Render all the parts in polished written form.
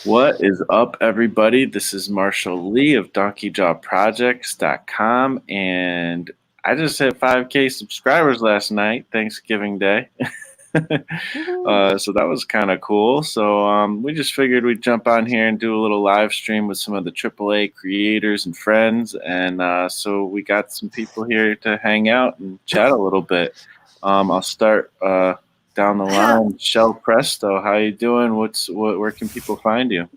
What is up, everybody? This is Marshall Lee of DonkeyJawProjects.com, and I just hit 5K subscribers last night, Thanksgiving Day. So that was kind of cool. So we just figured we'd jump on here and do a little live stream with some of the AAA creators and friends, and so we got some people here to hang out and chat a little bit. I'll start down the line. Shell Presto, how you doing? Where can people find you?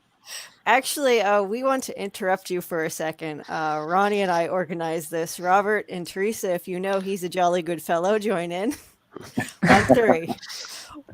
Actually, we want to interrupt you for a second. Ronnie and I organized this. Robert and Teresa, if you know he's a jolly good fellow, join in. On three.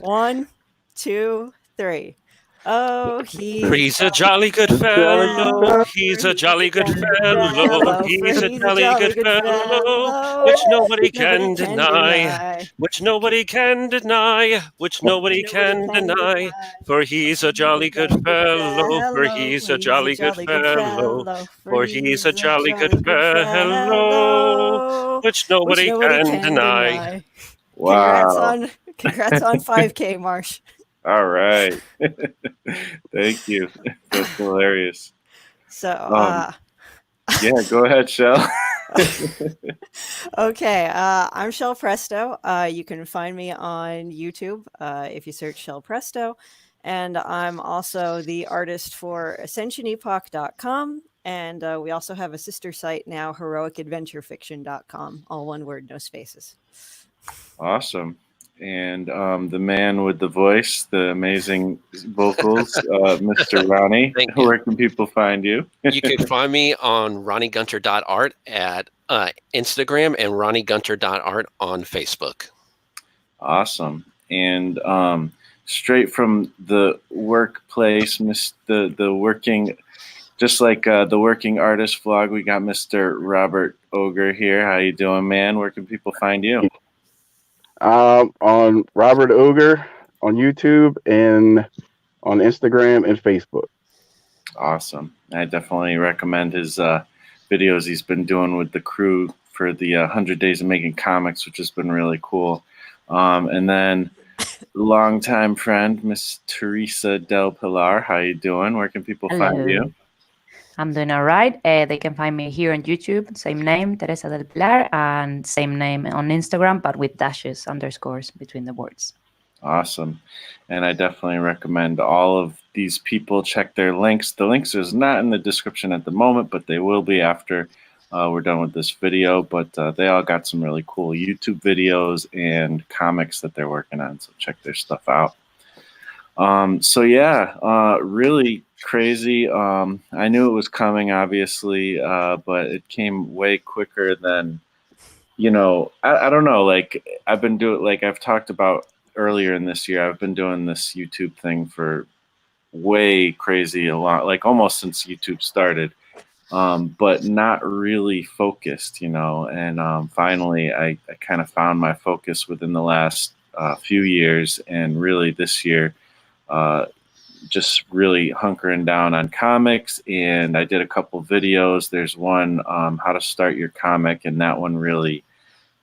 1, 2, 3. Oh, he's a jolly good fellow. He's a jolly good fellow. He's a jolly good fellow, which nobody can deny. Which nobody can deny. Which nobody can deny. For he's a jolly good fellow. For he's a jolly good fellow. For he's a jolly good fellow, which nobody can deny. Wow! Congrats on 5K, Marsh. All right. Thank you. That's hilarious. So, yeah, go ahead, Shell. Okay, I'm Shell Presto. You can find me on YouTube if you search Shell Presto. And I'm also the artist for AscensionEpoch.com. And we also have a sister site now, HeroicAdventureFiction.com. All one word, no spaces. Awesome. And the man with the voice, the amazing vocals, Mr. Ronnie. Where can people find you? You can find me on ronniegunter.art at Instagram and ronniegunter.art on Facebook. Awesome. And straight from the workplace, the working, just like the working artist vlog, we got Mr. Robert Ogre here. How you doing, man? Where can people find you? On Robert Ogre on YouTube and on Instagram and Facebook. Awesome. I definitely recommend his videos he's been doing with the crew for the 100 Days of Making Comics, which has been really cool. And then longtime friend, Miss Teresa Del Pilar. How you doing? Where can people find you? I'm doing all right. They can find me here on YouTube, same name, Teresa del Pilar, and same name on Instagram, but with dashes, underscores between the words. Awesome. And I definitely recommend all of these people check their links. The links is not in the description at the moment, but they will be after we're done with this video. But they all got some really cool YouTube videos and comics that they're working on, so check their stuff out. So yeah, really crazy. I knew it was coming, obviously, but it came way quicker than, I don't know, like I've talked about earlier in this year, I've been doing this YouTube thing for way crazy a lot, like almost since YouTube started, but not really focused, and finally I kind of found my focus within the last few years, and really this year, just really hunkering down on comics. And I did a couple videos. There's one, how to start your comic, and that one really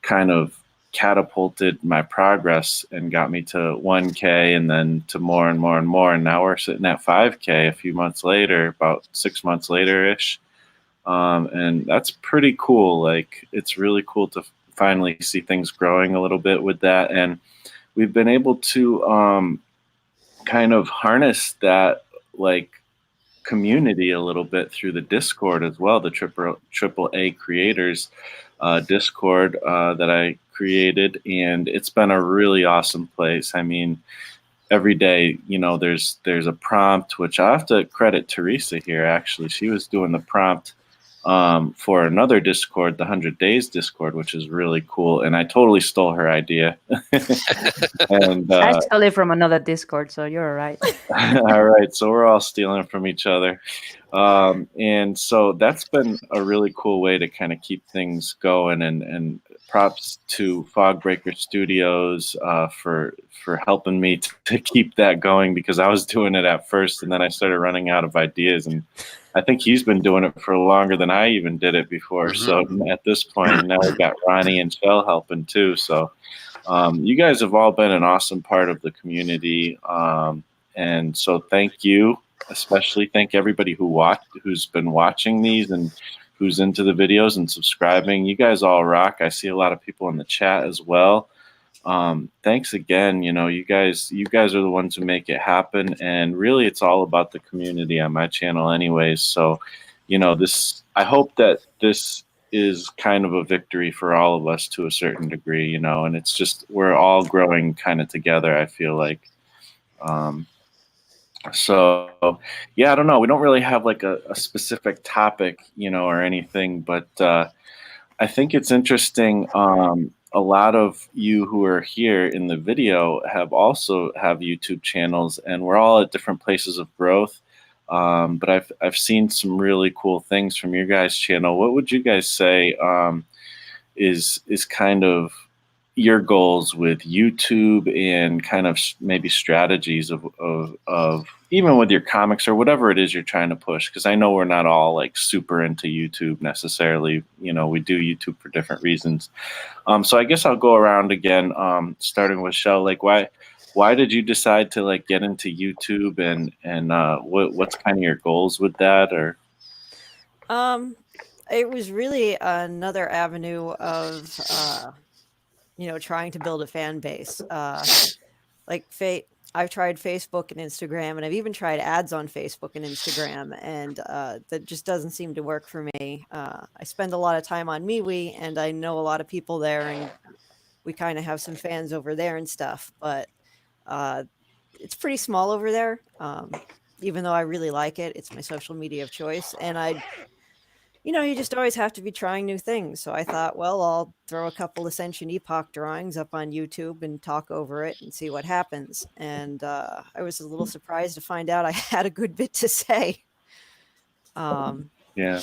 kind of catapulted my progress and got me to 1K and then to more and more and more. And now we're sitting at 5K a few months later, about 6 months later-ish. And that's pretty cool. Like, it's really cool to finally see things growing a little bit with that. And we've been able to kind of harness that like community a little bit through the Discord as well, the AAA creators Discord that I created, and it's been a really awesome place. I mean, every day, there's a prompt, which I have to credit Teresa here. Actually, she was doing the prompt for another Discord, the 100 Days Discord, which is really cool. And I totally stole her idea. And I stole it from another Discord, so you're all right. All right. So we're all stealing from each other. And so that's been a really cool way to kind of keep things going. And props to Fogbreaker Studios for helping me to keep that going, because I was doing it at first and then I started running out of ideas, and I think he's been doing it for longer than I even did it before. Mm-hmm. So at this point, now we've got Ronnie and Shell helping too. So you guys have all been an awesome part of the community. And so thank you especially thank everybody who's been watching these and who's into the videos and subscribing. You guys all rock. I see a lot of people in the chat as well. Thanks again. You know, you guys are the ones who make it happen, and really it's all about the community on my channel anyways. So, you know, I hope that this is kind of a victory for all of us to a certain degree, you know, and it's just, we're all growing kind of together, I feel like. So yeah, I don't know. We don't really have like a specific topic, you know, or anything, but I think it's interesting. A lot of you who are here in the video have YouTube channels, and we're all at different places of growth. But I've seen some really cool things from your guys' channel. What would you guys say is kind of your goals with YouTube, and kind of maybe strategies of even with your comics or whatever it is you're trying to push? Because I know we're not all like super into YouTube necessarily. You know, we do YouTube for different reasons. So I guess I'll go around again, starting with Shell. Like, why did you decide to like get into YouTube, and what's kind of your goals with that? Or it was really another avenue of you know, trying to build a fan base. Like I've tried Facebook and Instagram, and I've even tried ads on Facebook and Instagram, and that just doesn't seem to work for me. I spend a lot of time on MeWe, and I know a lot of people there, and we kind of have some fans over there and stuff, but it's pretty small over there. Even though I really like it, it's my social media of choice, and you know, you just always have to be trying new things. So I thought, well, I'll throw a couple Ascension Epoch drawings up on YouTube and talk over it and see what happens. And I was a little surprised to find out I had a good bit to say. yeah.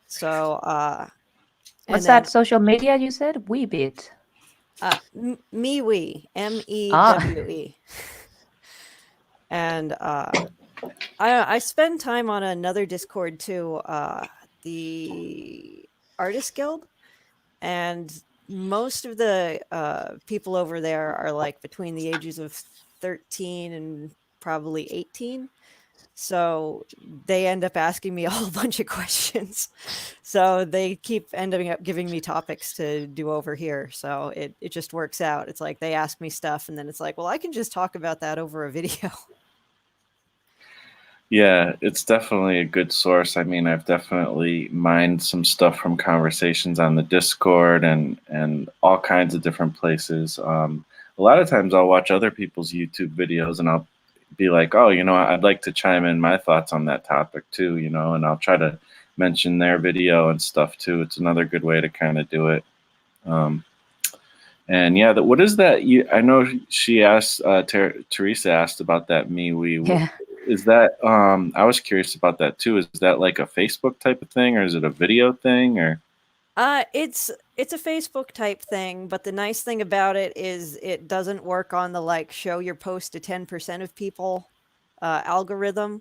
So what's that social media you said? Weebit. MeWe, MEWE. And I spend time on another Discord too, the Artist Guild, and most of the people over there are like between the ages of 13 and probably 18. So they end up asking me a whole bunch of questions. So they keep ending up giving me topics to do over here. So it just works out. It's like they ask me stuff, and then it's like, well, I can just talk about that over a video. Yeah, it's definitely a good source. I mean, I've definitely mined some stuff from conversations on the Discord and all kinds of different places. A lot of times I'll watch other people's YouTube videos, and I'll be like, oh, you know, I'd like to chime in my thoughts on that topic too, you know, and I'll try to mention their video and stuff too. It's another good way to kind of do it. And yeah, what is that? I know she asked, Teresa asked about that MeWe. Yeah. Is that, I was curious about that too. Is that like a Facebook type of thing, or is it a video thing, or? It's a Facebook type thing, but the nice thing about it is it doesn't work on the like show your post to 10% of people algorithm.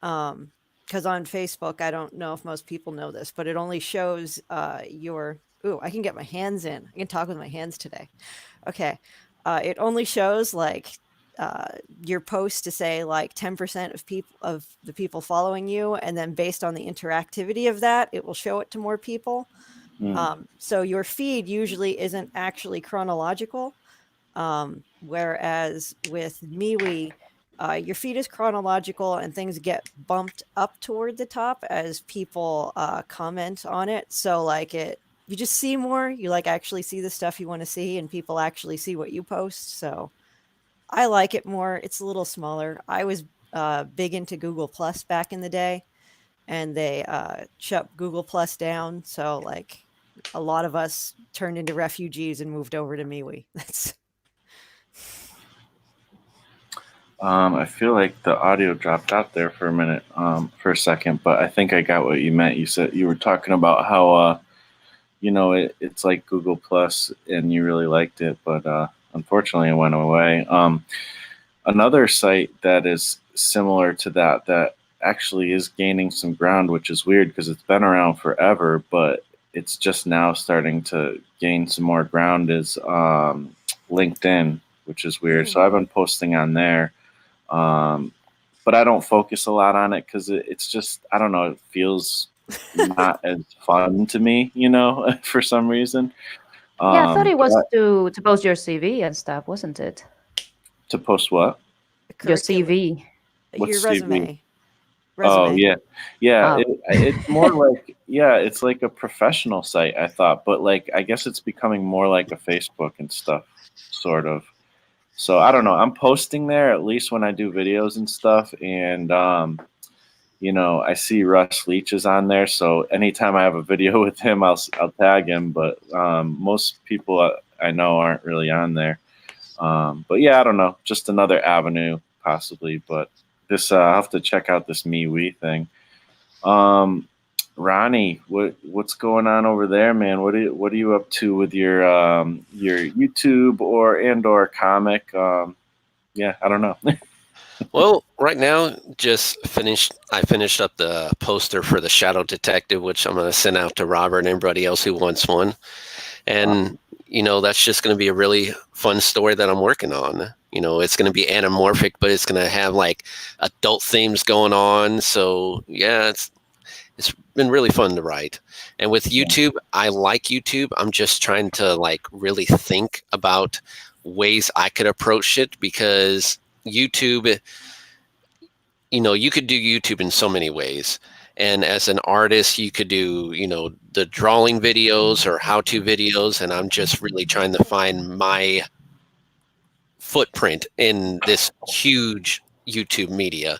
Because on Facebook, I don't know if most people know this, but it only shows your, ooh, I can get my hands in. I can talk with my hands today. Okay. It only shows like your post to say like 10% of the people following you, and then based on the interactivity of that, it will show it to more people. So your feed usually isn't actually chronological, whereas with MeWe, your feed is chronological, and things get bumped up toward the top as people comment on it. So like you just see more, you like actually see the stuff you want to see, and people actually see what you post. So I like it more. It's a little smaller. I was big into Google Plus back in the day, and they shut Google Plus down. So like a lot of us turned into refugees and moved over to MeWe. That's. I feel like the audio dropped out there for a minute, for a second, but I think I got what you meant. You said you were talking about how, you know, it's like Google Plus, and you really liked it, but unfortunately it went away. Another site that is similar to that actually is gaining some ground, which is weird because it's been around forever, but it's just now starting to gain some more ground, is LinkedIn, which is weird. So I've been posting on there. but I don't focus a lot on it because it's just, I don't know, it feels not as fun to me, for some reason. Yeah, I thought it was But to post your CV and stuff, wasn't it? to post what? Your Curriculum. CV. What's Your CV? resume. Oh yeah. Oh. It's more like, it's like a professional site, I thought, but like I guess it's becoming more like a Facebook and stuff, sort of. So I don't know. I'm posting there at least when I do videos and stuff, and I see Russ Leach is on there. So anytime I have a video with him, I'll tag him. But most people I know aren't really on there. But yeah, I don't know. Just another avenue possibly. But this I'll have to check out this MeWe thing. Ronnie, what's going on over there, man? What are you up to with your YouTube or comic? Yeah, I don't know. Well, right now, I finished up the poster for the Shadow Detective, which I'm going to send out to Robert and everybody else who wants one. And, that's just going to be a really fun story that I'm working on. It's going to be anamorphic, but it's going to have like adult themes going on. So yeah, it's been really fun to write. And with YouTube, I like YouTube. I'm just trying to like really think about ways I could approach it, because YouTube, you could do YouTube in so many ways. And as an artist, you could do, the drawing videos or how-to videos. And I'm just really trying to find my footprint in this huge YouTube media.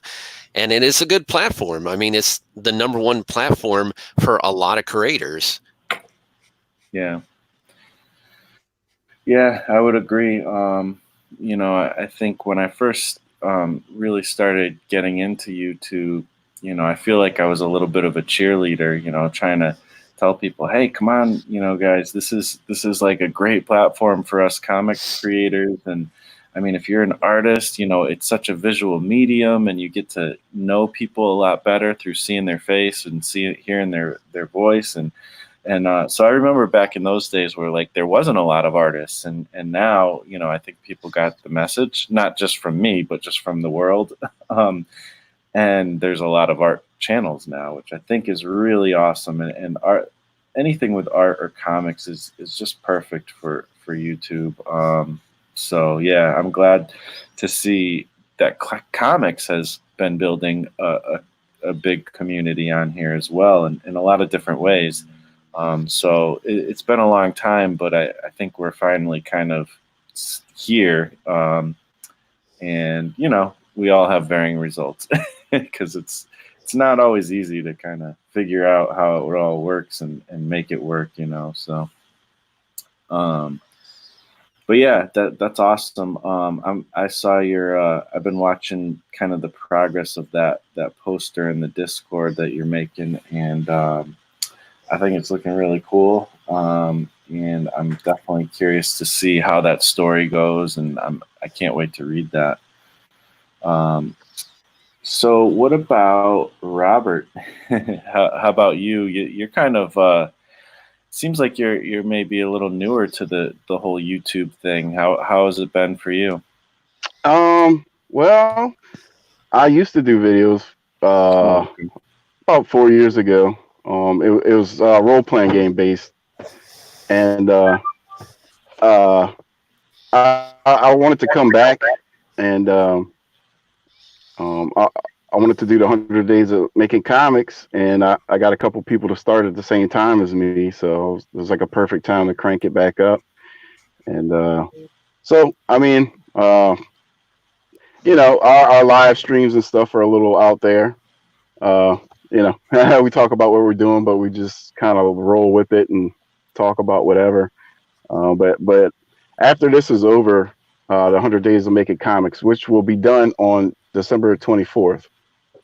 And it is a good platform. I mean, it's the #1 platform for a lot of creators. Yeah. Yeah, I would agree. I think when I first really started getting into YouTube, I feel like I was a little bit of a cheerleader, trying to tell people, hey, come on, guys, this is like a great platform for us comic creators. And I mean, if you're an artist, it's such a visual medium, and you get to know people a lot better through seeing their face and hearing their voice. And so I remember back in those days where like there wasn't a lot of artists, and now, I think people got the message, not just from me, but just from the world. And there's a lot of art channels now, which I think is really awesome. And art, anything with art or comics is just perfect for YouTube. So yeah, I'm glad to see that comics has been building a big community on here as well, in a lot of different ways. So it's been a long time, but I think we're finally kind of here. And we all have varying results because it's not always easy to kind of figure out how it all works and make it work, so. But yeah, that's awesome. I saw I've been watching kind of the progress of that poster in the Discord that you're making, and I think it's looking really cool. And I'm definitely curious to see how that story goes, and I can't wait to read that. So what about Robert? How about you? You're kind of seems like you're maybe a little newer to the whole YouTube thing. How has it been for you? Well, I used to do videos about 4 years ago. It was role playing game based, and I wanted to come back, and I wanted to do the 100 days of making comics, and I got a couple people to start at the same time as me, so it was like a perfect time to crank it back up. And so, I mean, our live streams and stuff are a little out there. We talk about what we're doing, but we just kind of roll with it and talk about whatever. But after this is over, the 100 days of making comics, which will be done on December 24th.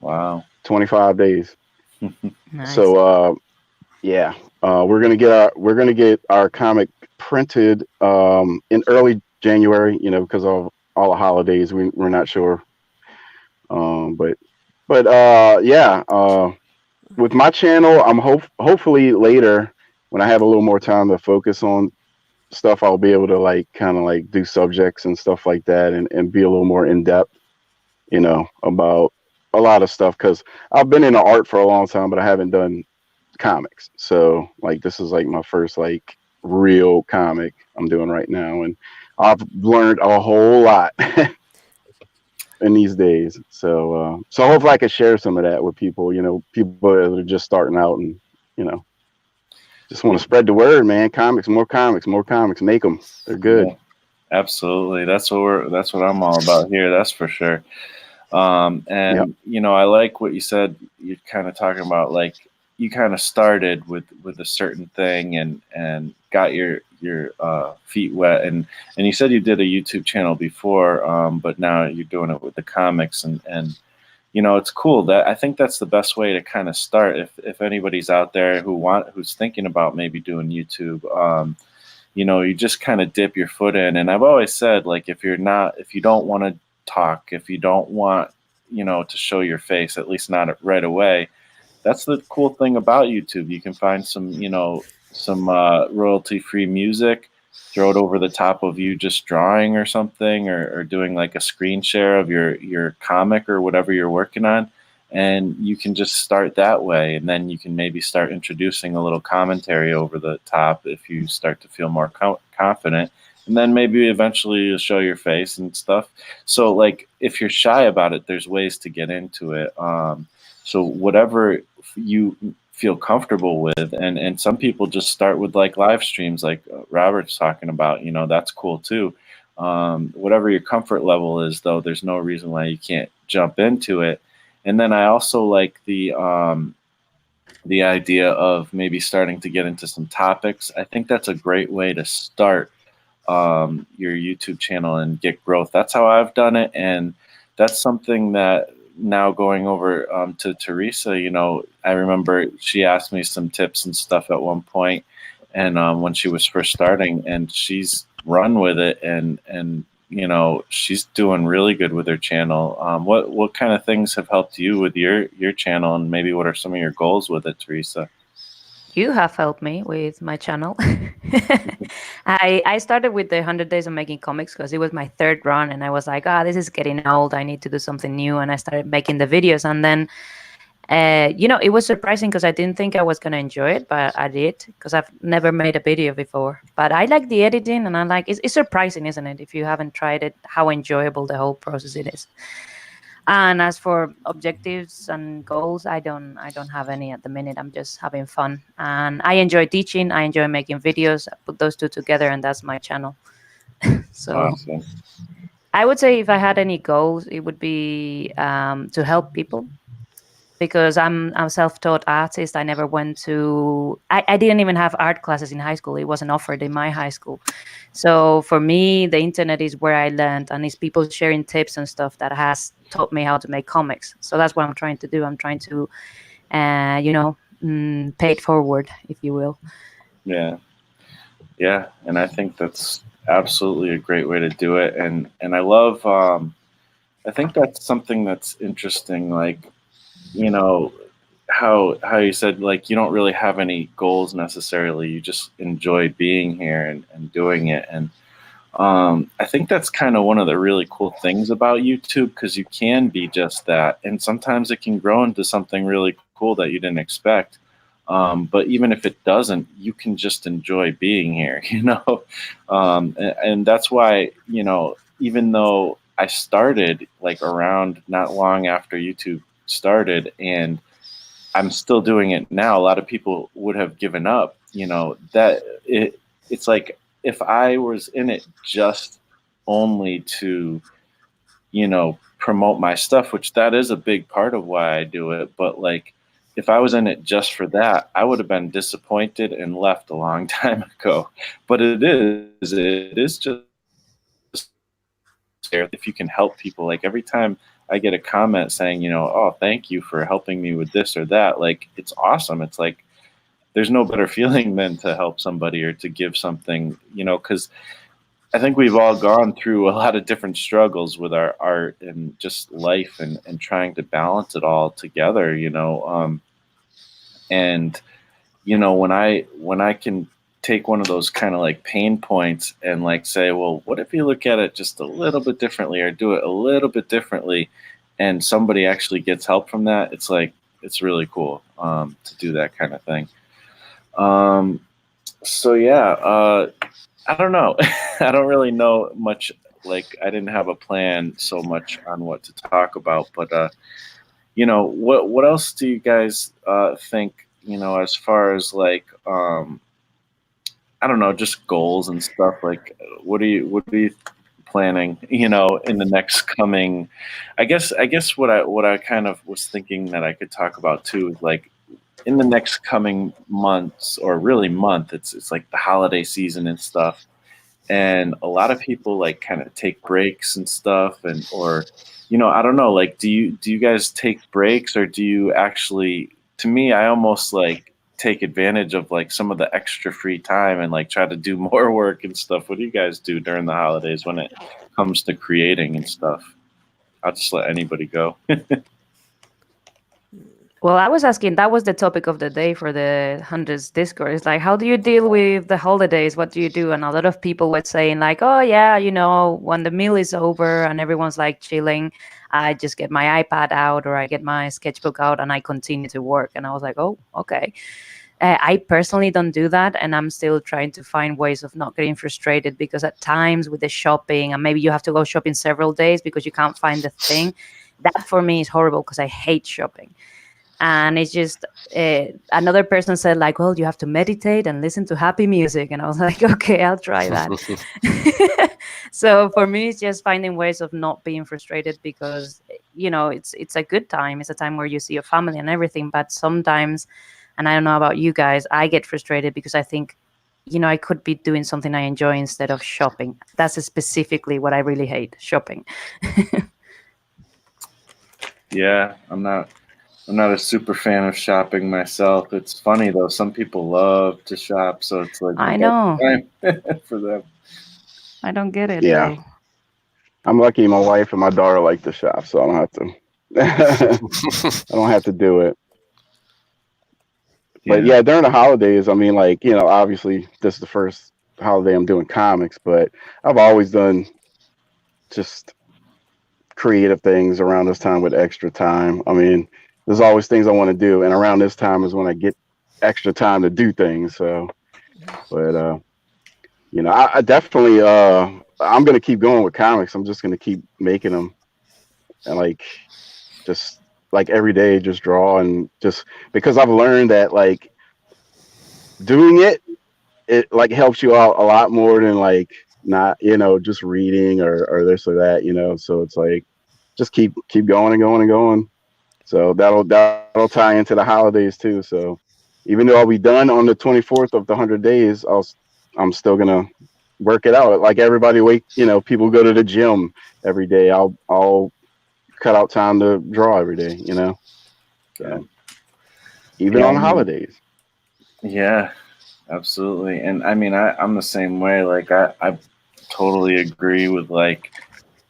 Wow. 25 days. Nice. So we're gonna get our comic printed in early January, because of all the holidays. We're not sure. But with my channel, I'm hopefully later, when I have a little more time to focus on stuff, I'll be able to kind of do subjects and stuff like that, and be a little more in depth, about a lot of stuff because I've been into art for a long time, but I haven't done comics. So like this is like my first like real comic I'm doing right now, and I've learned a whole lot in these days. So so hopefully I can share some of that with people. You know, people that are just starting out and you know just want to spread the word, man. Comics, more comics, more comics. Make them. They're good. Yeah, absolutely. That's what I'm all about here. That's for sure. And Yep. you know, I like what you said. You're kind of talking about like you kind of started with a certain thing and got your feet wet, and you said you did a YouTube channel before, but now you're doing it with the comics, and you know, it's cool. That I think that's the best way to kind of start. If anybody's out there who's thinking about maybe doing YouTube, you know, you just kind of dip your foot in. And I've always said, like, if you don't want to talk, if you don't want, you know, to show your face, at least not right away, that's the cool thing about YouTube. You can find some, you know, some royalty-free music, throw it over the top of you just drawing or something, or doing like a screen share of your comic or whatever you're working on. And you can just start that way, and then you can maybe start introducing a little commentary over the top if you start to feel more confident, and then maybe eventually you'll show your face and stuff. So like if you're shy about it, there's ways to get into it. So whatever you feel comfortable with, and some people just start with like live streams like Robert's talking about, you know, that's cool too. Whatever your comfort level is, though, there's no reason why you can't jump into it. And then I also like the idea of maybe starting to get into some topics. I think that's a great way to start your YouTube channel and get growth. That's how I've done it, and that's something that now going over to Teresa, you know, I remember she asked me some tips and stuff at one point, and when she was first starting, and she's run with it, and you know, she's doing really good with her channel. What kind of things have helped you with your channel, and maybe what are some of your goals with it, Teresa? You have helped me with my channel. I started with the 100 Days of Making Comics because it was my third run, and I was like, this is getting old. I need to do something new, and I started making the videos. And then, you know, it was surprising because I didn't think I was going to enjoy it, but I did because I've never made a video before. But I like the editing, and I like it's surprising, isn't it? If you haven't tried it, how enjoyable the whole process it is. And as for objectives and goals, I don't have any at the minute. I'm just having fun, and I enjoy teaching. I enjoy making videos. I put those two together, and that's my channel. So Awesome. I would say if I had any goals, it would be to help people, because I'm a self-taught artist. I never went to. I didn't even have art classes in high school. It wasn't offered in my high school. So for me, the internet is where I learned, and it's people sharing tips and stuff that has taught me how to make comics. So that's what I'm trying to do. I'm trying to, you know, pay it forward, if you will. Yeah, and I think that's absolutely a great way to do it. And I love. I think that's something that's interesting. Like, you know, how you said, like, you don't really have any goals necessarily. You just enjoy being here and doing it. And I think that's kind of one of the really cool things about YouTube, because you can be just that. And sometimes it can grow into something really cool that you didn't expect. But even if it doesn't, you can just enjoy being here, you know? And that's why, you know, even though I started like around not long after YouTube started, and I'm still doing it now, a lot of people would have given up, you know, that it's like, if I was in it just only to, you know, promote my stuff, which that is a big part of why I do it, but like, if I was in it just for that, I would have been disappointed and left a long time ago. But it is just, if you can help people, like every time I get a comment saying, you know, oh, thank you for helping me with this or that, like, it's awesome. It's like, there's no better feeling than to help somebody or to give something, you know, because I think we've all gone through a lot of different struggles with our art and just life, and trying to balance it all together, you know. And, you know, when I can take one of those kind of like pain points and like say, well, what if you look at it just a little bit differently, or do it a little bit differently, and somebody actually gets help from that, it's like, it's really cool to do that kind of thing. So yeah, I don't know. I don't really know much. Like, I didn't have a plan so much on what to talk about, but you know, what else do you guys think? You know, as far as like, I don't know, just goals and stuff. Like, what are you planning? You know, in the next coming, I guess what I kind of was thinking that I could talk about too is like, in the next coming months, or really month, it's like the holiday season and stuff, and a lot of people like kind of take breaks and stuff, and or, you know, I don't know, like, do you guys take breaks, or do you actually? To me, I almost like take advantage of like some of the extra free time and like try to do more work and stuff. What do you guys do during the holidays when it comes to creating and stuff? I'll just let anybody go. Well, I was asking, that was the topic of the day for the Hundreds Discord. It's like, how do you deal with the holidays? What do you do? And a lot of people were saying like, oh yeah, you know, when the meal is over and everyone's like chilling, I just get my iPad out or I get my sketchbook out and I continue to work. And I was like, oh, okay. I personally don't do that, and I'm still trying to find ways of not getting frustrated, because at times with the shopping, and maybe you have to go shopping several days because you can't find the thing. That for me is horrible because I hate shopping. And it's just another person said like, well, you have to meditate and listen to happy music. And I was like, okay, I'll try that. So for me, it's just finding ways of not being frustrated, because, you know, it's a good time. It's a time where you see your family and everything. But sometimes, and I don't know about you guys, I get frustrated because I think, you know, I could be doing something I enjoy instead of shopping. That's specifically what I really hate, shopping. Yeah, I'm not a super fan of shopping myself. It's funny though, some people love to shop, so it's like, I know. time for them. I don't get it. Yeah. Though. I'm lucky my wife and my daughter like to shop, so I don't have to. I don't have to do it. But yeah, during the holidays, I mean, like, you know, obviously this is the first holiday I'm doing comics, but I've always done just creative things around this time with extra time. I mean, there's always things I want to do, and around this time is when I get extra time to do things. So, but you know, I definitely I'm gonna keep going with comics. I'm just gonna keep making them, and like just like every day, just draw, and just because I've learned that like doing it like helps you out a lot more than like not, you know, just reading or this or that, you know. So it's like just keep going and going and going. So that'll tie into the holidays too. So even though I'll be done on the 24th of the 100 days, I'm still gonna work it out. Like everybody you know, people go to the gym every day. I'll cut out time to draw every day, you know. So even on the holidays. Yeah, absolutely. And I mean, I'm the same way. Like I totally agree with, like,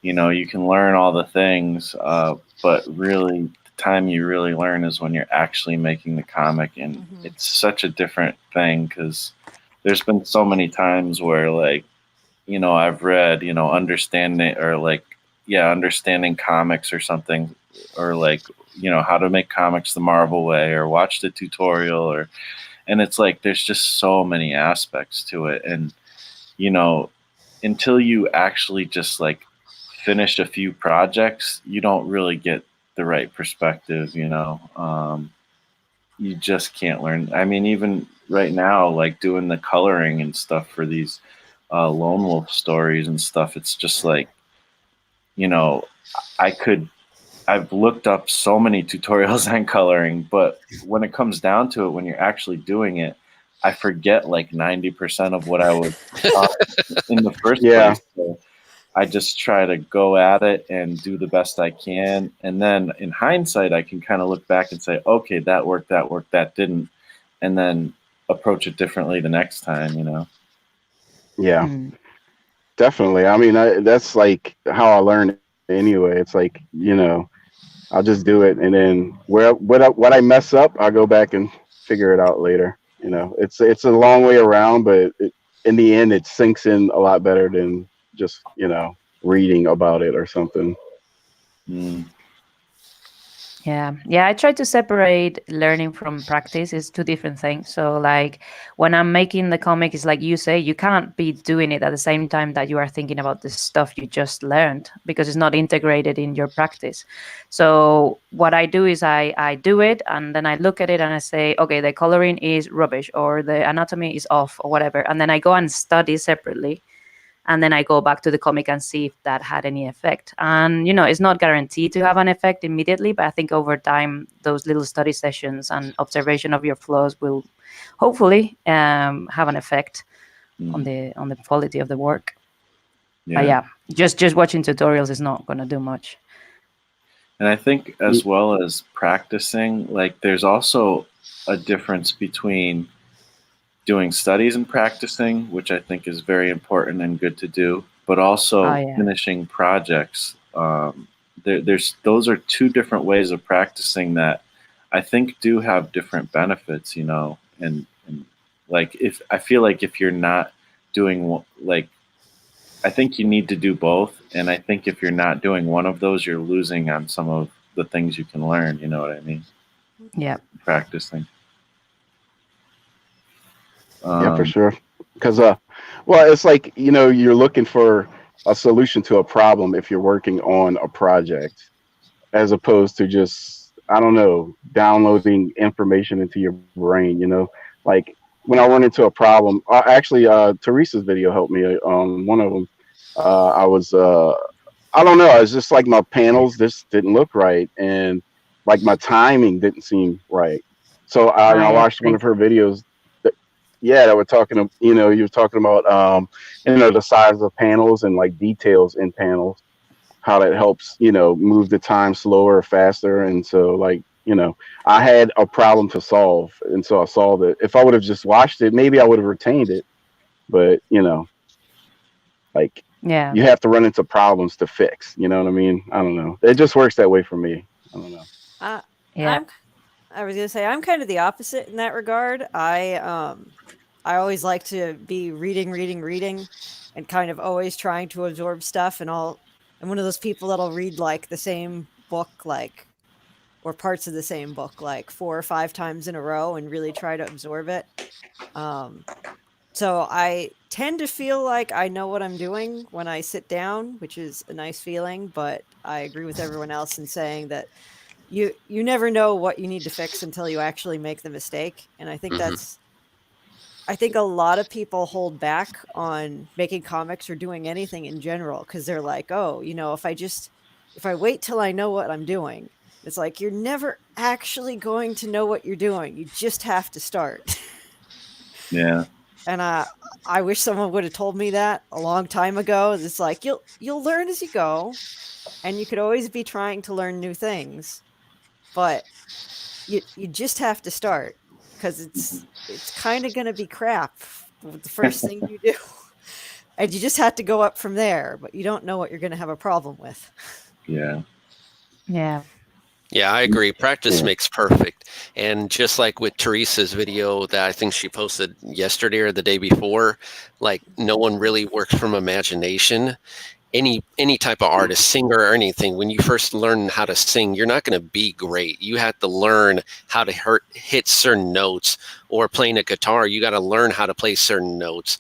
you know, you can learn all the things, but really the time you really learn is when you're actually making the comic. And it's such a different thing, because there's been so many times where, like, you know, I've read, you know, understanding comics or something, or like, you know, how to make comics the Marvel way, or watched a tutorial, and it's like there's just so many aspects to it. And, you know, until you actually just like finish a few projects, you don't really get the right perspective, you know. You just can't learn. I mean, even right now, like doing the coloring and stuff for these lone wolf stories and stuff, it's just like, you know, I've looked up so many tutorials on coloring, but when it comes down to it, when you're actually doing it, I forget like 90% of what I was taught in the first place. So I just try to go at it and do the best I can. And then in hindsight, I can kind of look back and say, okay, that worked, that didn't. And then approach it differently the next time, you know? Yeah, definitely. I mean, that's like how I learned anyway. It's like, you know, I'll just do it, and then what I mess up, I'll go back and figure it out later. You know, it's a long way around, but in the end, it sinks in a lot better than just, you know, reading about it or something. Yeah, I try to separate learning from practice. It's two different things. So like when I'm making the comic, it's like you say, you can't be doing it at the same time that you are thinking about the stuff you just learned, because it's not integrated in your practice. So what I do is I do it, and then I look at it and I say, okay, the coloring is rubbish, or the anatomy is off, or whatever, and then I go and study separately, and then I go back to the comic and see if that had any effect. And it's not guaranteed to have an effect immediately, but I think over time those little study sessions and observation of your flaws will hopefully have an effect on the quality of the work. But yeah, just watching tutorials is not going to do much. And I think as well as practicing, like there's also a difference between doing studies and practicing, which I think is very important and good to do, but also finishing projects. There's those are two different ways of practicing that I think do have different benefits, and like if I feel like if you're not doing like, I think you need to do both, and I think if you're not doing one of those, you're losing on some of the things you can learn. You know what I mean? Yeah, practicing. Yeah, for sure. Because, well, it's like, you're looking for a solution to a problem if you're working on a project, as opposed to just, I don't know, downloading information into your brain, like when I run into a problem, actually, Teresa's video helped me on one of them. I was, I don't know, it's just like my panels just didn't look right. And like my timing didn't seem right. So I watched one of her videos. That we're talking, you were talking about, the size of panels and like details in panels, how that helps, move the time slower or faster. And so like, I had a problem to solve. And so I solved it. If I would have just watched it, maybe I would have retained it. But, like, you have to run into problems to fix. You know what I mean? I don't know. It just works that way for me. I don't know. I was gonna say I'm kind of the opposite in that regard. I always like to be reading, and kind of always trying to absorb stuff. And I'm one of those people that'll read like the same book, or parts of the same book, like 4 or 5 times in a row, and really try to absorb it. So I tend to feel like I know what I'm doing when I sit down, which is a nice feeling. But I agree with everyone else in saying that you never know what you need to fix until you actually make the mistake. And I think I think a lot of people hold back on making comics or doing anything in general because they're like, oh, if I wait till I know what I'm doing, it's like you're never actually going to know what you're doing. You just have to start. Yeah. And I wish someone would have told me that a long time ago. It's like you'll learn as you go, and you could always be trying to learn new things, but you just have to start. Because it's kind of going to be crap with the first thing you do. And you just have to go up from there, but you don't know what you're going to have a problem with. Yeah. Yeah. Yeah, I agree. Practice makes perfect. And just like with Teresa's video that I think she posted yesterday or the day before, like no one really works from imagination. Any type of artist, singer or anything, when you first learn how to sing, you're not going to be great. You have to learn how to hit certain notes, or playing a guitar, you got to learn how to play certain notes.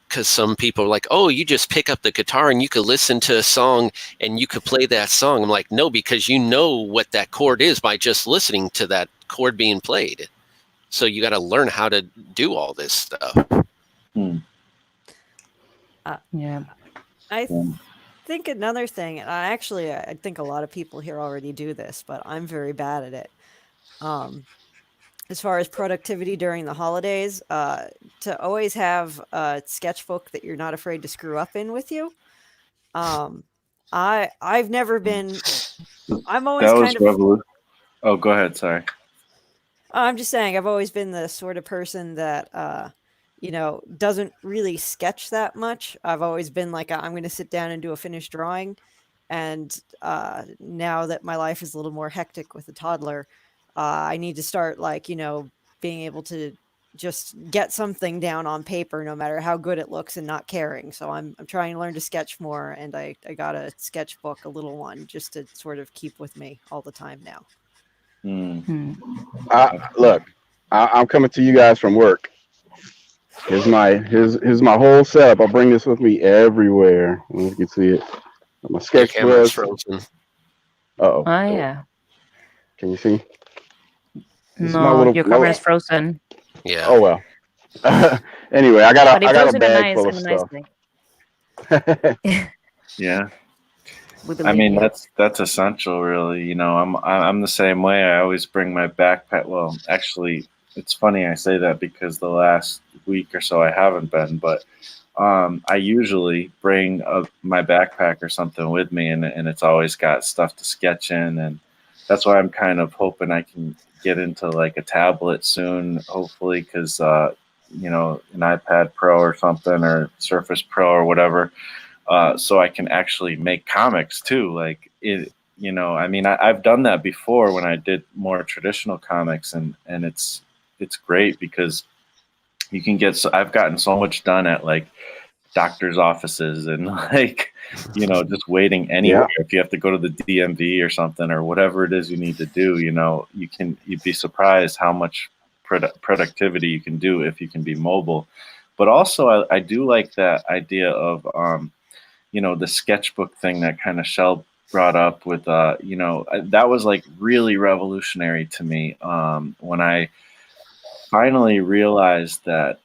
Because some people are like, oh, you just pick up the guitar and you could listen to a song and you could play that song. I'm like, no, because you know what that chord is by just listening to that chord being played. So you got to learn how to do all this stuff. I think another thing, and I think a lot of people here already do this, but I'm very bad at it. As far as productivity during the holidays, to always have a sketchbook that you're not afraid to screw up in with you. I've never been. I'm always kind of. Oh, go ahead. Sorry. I'm just saying, I've always been the sort of person that doesn't really sketch that much. I've always been like, I'm going to sit down and do a finished drawing. And now that my life is a little more hectic with a toddler, I need to start being able to just get something down on paper, no matter how good it looks, and not caring. So I'm trying to learn to sketch more. And I got a sketchbook, a little one, just to sort of keep with me all the time now. Look, I'm coming to you guys from work. Here's my whole setup. I'll bring this with me everywhere. You can see it. My Your camera's sketchbook. frozen. Oh yeah. Can you see? No, your camera is frozen. Yeah. Oh well. Anyway, I got a bag full of in a stuff. Yeah. I mean, that's essential, really. You know, I'm the same way. I always bring my backpack. Well, actually, it's funny I say that because the last week or so I haven't been, but I usually bring my backpack or something with me, and it's always got stuff to sketch in, and that's why I'm kind of hoping I can get into like a tablet soon, hopefully, because you know, an iPad Pro or something, or Surface Pro or whatever. So I can actually make comics too. Like it, you know, I mean, I've done that before when I did more traditional comics, and it's great because you can get. So I've gotten so much done at like doctors' offices and like, you know, just waiting anywhere. Yeah. If you have to go to the DMV or something or whatever it is you need to do, you know, you'd be surprised how much productivity you can do if you can be mobile. But also, I do like that idea of you know, the sketchbook thing that kind of Shell brought up with, you know, that was like really revolutionary to me when I finally realized that,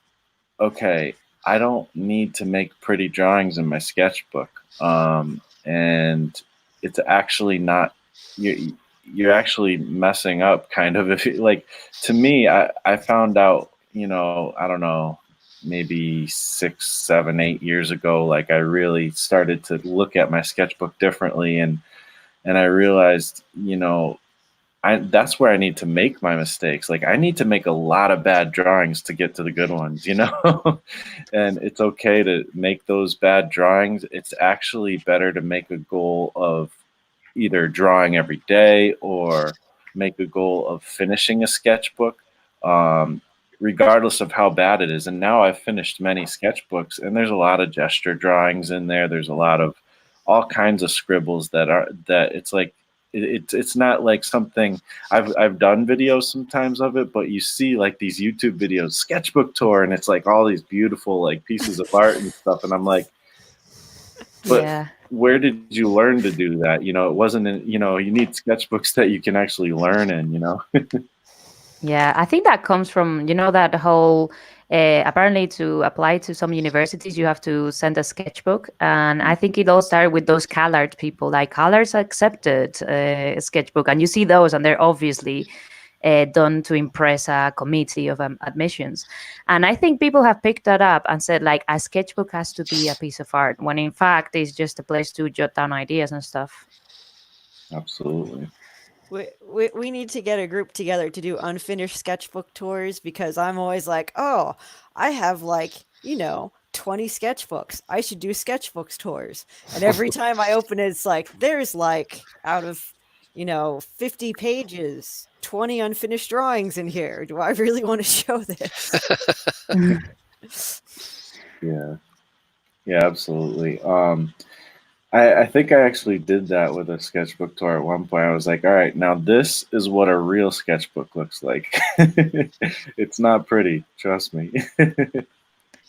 okay, I don't need to make pretty drawings in my sketchbook. And it's actually not, you're actually messing up kind of. If you, like, to me, I found out, you know, I don't know, maybe 6, 7, 8 years ago, like I really started to look at my sketchbook differently, and I realized, you know, that's where I need to make my mistakes. Like I need to make a lot of bad drawings to get to the good ones, you know. And it's okay to make those bad drawings. It's actually better to make a goal of either drawing every day or make a goal of finishing a sketchbook, regardless of how bad it is. And now I've finished many sketchbooks, and there's a lot of gesture drawings in there. There's a lot of all kinds of scribbles that it's like, it's not like something I've done videos sometimes of it, but you see like these YouTube videos, sketchbook tour, and it's like all these beautiful like pieces of art and stuff. And I'm like, but where did you learn to do that? You know, it wasn't, you know, you need sketchbooks that you can actually learn in, you know? Yeah, I think that comes from, you know, that whole, apparently to apply to some universities, you have to send a sketchbook. And I think it all started with those CalArt people, like CalArt's accepted sketchbook. And you see those, and they're obviously done to impress a committee of admissions. And I think people have picked that up and said, like, a sketchbook has to be a piece of art, when in fact it's just a place to jot down ideas and stuff. Absolutely. We need to get a group together to do unfinished sketchbook tours, because I'm always like, oh, I have like, you know, 20 sketchbooks. I should do sketchbooks tours. And every time I open it, it's like, there's like out of, you know, 50 pages, 20 unfinished drawings in here. Do I really want to show this? Yeah. Yeah, absolutely. I think I actually did that with a sketchbook tour at one point. I was like, all right, now this is what a real sketchbook looks like. It's not pretty, trust me.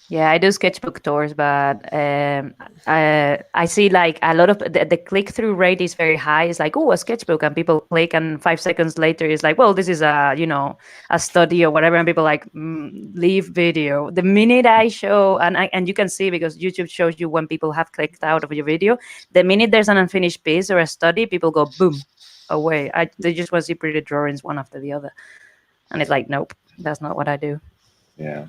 Yeah, I do sketchbook tours, but I see like a lot of the click-through rate is very high. It's like, oh, a sketchbook, and people click, and 5 seconds later it's like, well, this is a, you know, a study or whatever, and people like leave video. The minute I show, and you can see, because YouTube shows you when people have clicked out of your video, the minute there's an unfinished piece or a study, people go boom away. They just want to see pretty drawings one after the other, and it's like, nope, that's not what I do. Yeah.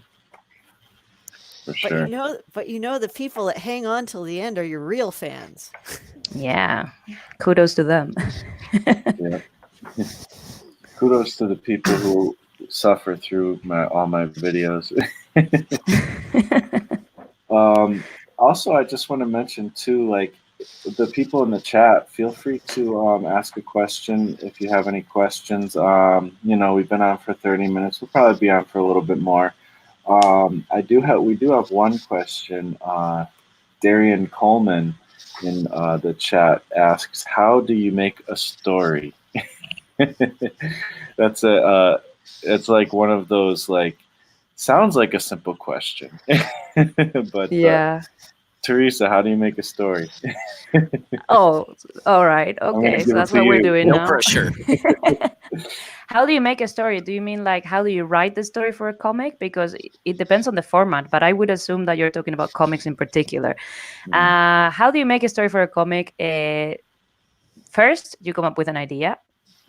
For sure. But you know, the people that hang on till the end are your real fans. Yeah, kudos to them. Yeah. Kudos to the people who suffer through all my videos. Also, I just want to mention too, like the people in the chat, feel free to ask a question if you have any questions. You know, we've been on for 30 minutes. We'll probably be on for a little bit more. We do have one question. Darian Coleman in the chat asks, how do you make a story? That's it's like one of those, like, sounds like a simple question. But Yeah. Teresa, how do you make a story? Oh, all right. I'm gonna Okay, so give it that's to what we're you. doing No now. pressure. How do you make a story? Do you mean like how do you write the story for a comic? Because it depends on the format, but I would assume that you're talking about comics in particular. How do you make a story for a comic? First, you come up with an idea.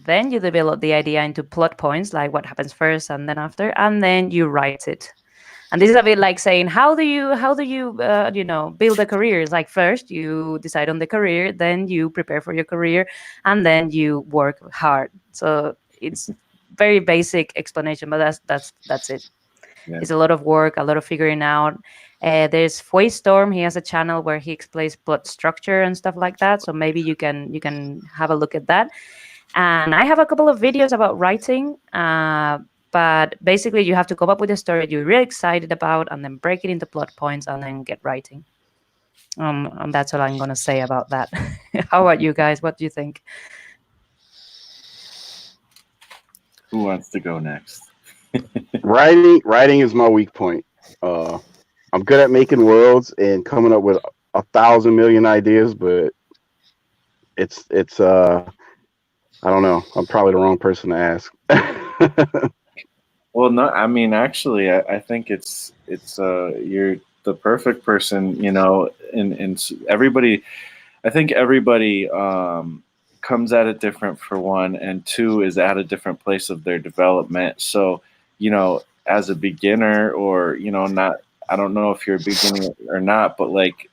Then you develop the idea into plot points, like what happens first and then after, and then you write it. And this is a bit like saying, how do you build a career? It's like first you decide on the career, then you prepare for your career, and then you work hard. So it's very basic explanation, but that's it. Yeah. It's a lot of work, a lot of figuring out. There's Storm. He has a channel where he explains plot structure and stuff like that. So maybe you can have a look at that. And I have a couple of videos about writing. But basically, you have to come up with a story you're really excited about, and then break it into plot points, and then get writing. And that's all I'm gonna say about that. How about you guys? What do you think? Who wants to go next? Writing is my weak point. I'm good at making worlds and coming up with 1,000 million ideas, but it's I don't know. I'm probably the wrong person to ask. Well, no, I mean, actually, I think it's you're the perfect person, you know, and everybody, I think everybody comes at it different, for one, and two is at a different place of their development. So, you know, as a beginner, or, you know, not, I don't know if you're a beginner or not, but like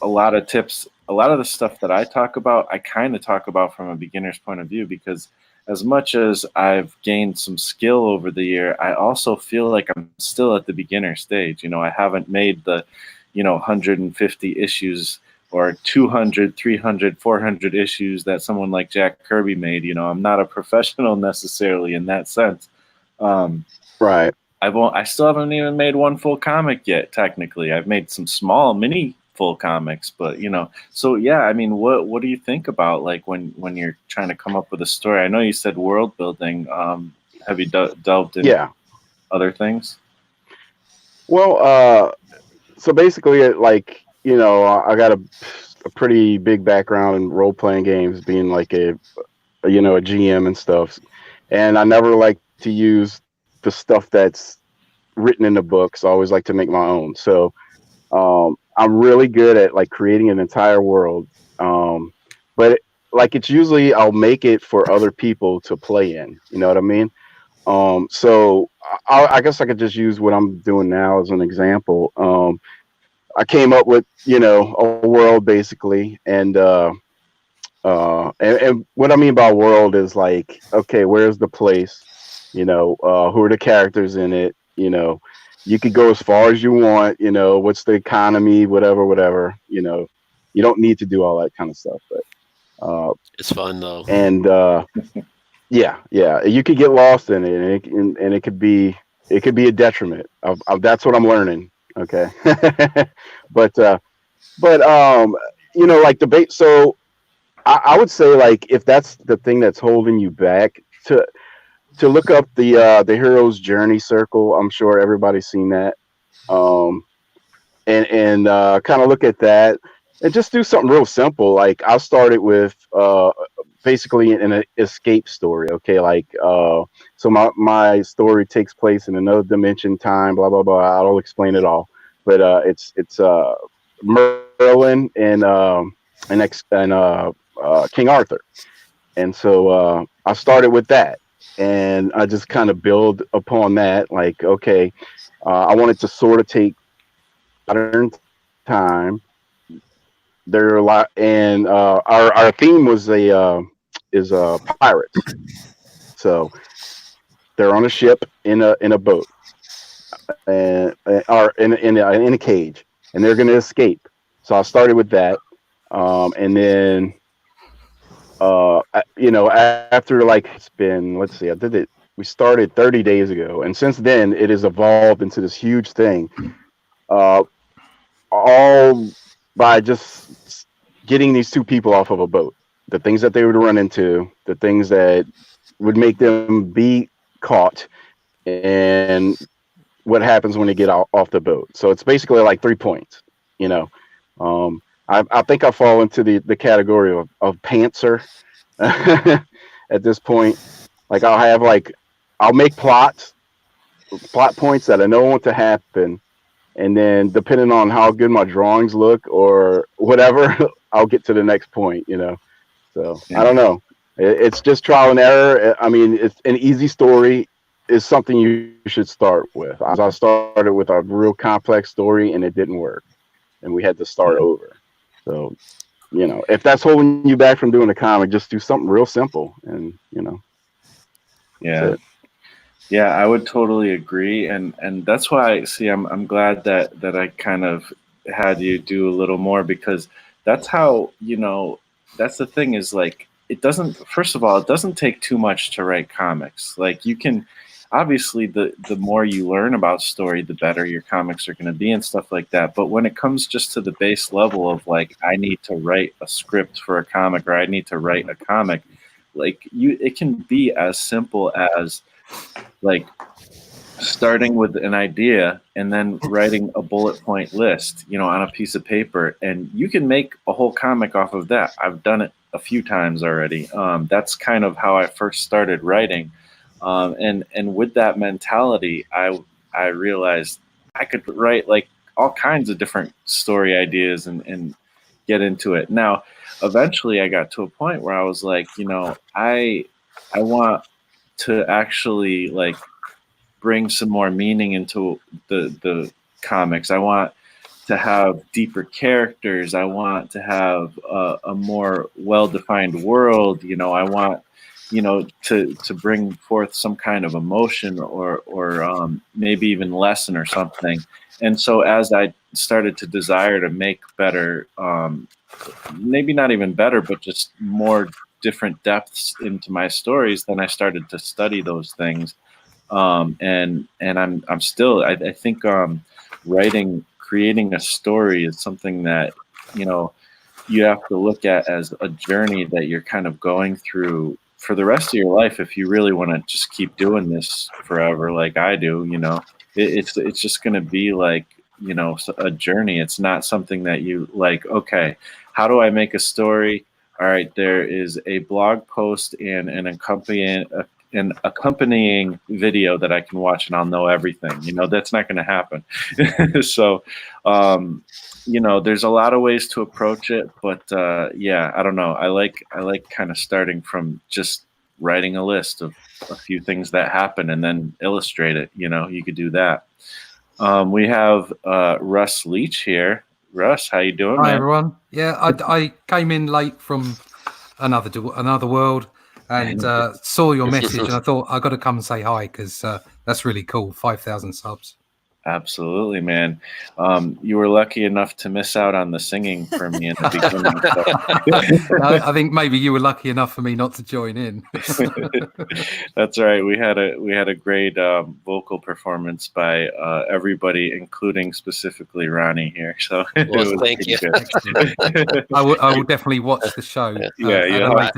a lot of tips, a lot of the stuff that I talk about, I kind of talk about from a beginner's point of view, because as much as I've gained some skill over the year, I also feel like I'm still at the beginner stage. You know, I haven't made the, 150 issues or 200, 300, 400 issues that someone like Jack Kirby made. You know, I'm not a professional necessarily in that sense. Right. I still haven't even made one full comic yet. Technically, I've made some small mini full comics, but so yeah, I mean, what do you think about, like, when you're trying to come up with a story? I know you said world building. Have you delved into other things? Well, so basically, like, I got a pretty big background in role playing games, being like a GM and stuff, and I never like to use the stuff that's written in the books. I always like to make my own. So I'm really good at like creating an entire world, but like it's usually I'll make it for other people to play in. You know what I mean? So I guess I could just use what I'm doing now as an example. I came up with a world basically, and what I mean by world is like, okay, where's the place? Who are the characters in it? You could go as far as you want, what's the economy, whatever, you don't need to do all that kind of stuff, but it's fun though. And yeah, you could get lost in it, and it could be a detriment of that's what I'm learning. Okay. but like debate. So I would say, like, if that's the thing that's holding you back, to look up the hero's journey circle. I'm sure everybody's seen that. And kind of look at that and just do something real simple. Like I started with basically an escape story. Okay, like so my story takes place in another dimension, time, blah blah blah. I'll explain it all. But it's Merlin and King Arthur, and so I started with that. And I just kind of build upon that. Like, okay, I wanted to sort of take modern time. There are a lot, and our theme was is pirates. So they're on a ship in a boat, and or in a cage, and they're going to escape. So I started with that, and then after, like, it's been, let's see, we started 30 days ago, and since then it has evolved into this huge thing, all by just getting these two people off of a boat, the things that they would run into, the things that would make them be caught, and what happens when they get off the boat. So it's basically like 3 points, you know. I think I fall into the category of pantser at this point. Like I'll make plot points that I know want to happen, and then depending on how good my drawings look or whatever, I'll get to the next point, you know. So I don't know. It's just trial and error. I mean, it's an easy story is something you should start with. I started with a real complex story and it didn't work, and we had to start over. So, you know, if that's holding you back from doing a comic, just do something real simple, and you know. Yeah. Yeah, I would totally agree, and that's why I'm glad that I kind of had you do a little more, because that's how, you know, that's the thing is, like, it doesn't, first of all, it doesn't take too much to write comics. Like, you can obviously the more you learn about story, the better your comics are going to be and stuff like that. But when it comes just to the base level of like, I need to write a script for a comic, or I need to write a comic, like it can be as simple as like starting with an idea and then writing a bullet point list, you know, on a piece of paper, and you can make a whole comic off of that. I've done it a few times already. That's kind of how I first started writing, and with that mentality, I realized I could write like all kinds of different story ideas and get into it. Now, eventually, I got to a point where I was like, you know, I want to actually like bring some more meaning into the comics. I want to have deeper characters. I want to have a more well-defined world. You know, I want, you know, to bring forth some kind of emotion or maybe even lesson or something. And so as I started to desire to make better, maybe not even better, but just more different depths into my stories, then I started to study those things. And I'm still, I think, creating a story is something that, you know, you have to look at as a journey that you're kind of going through for the rest of your life. If you really want to just keep doing this forever, like I do, you know, it's just going to be like, you know, a journey. It's not something that you like, okay, how do I make a story? All right, there is a blog post and an accompanying video that I can watch and I'll know everything. You know, that's not going to happen. So, you know, there's a lot of ways to approach it, but yeah, I don't know. I like kind of starting from just writing a list of a few things that happen and then illustrate it. You know, you could do that. We have Russ Leach here. Russ, how you doing, Hi, man? everyone. Yeah, I came in late from another world and saw your message, and I thought I got to come and say hi because that's really cool. 5,000 subs. Absolutely, man. You were lucky enough to miss out on the singing for me in the beginning. So. I think maybe you were lucky enough for me not to join in. That's right. We had a great vocal performance by everybody, including specifically Ronnie here. So well, thank you. I will definitely watch the show.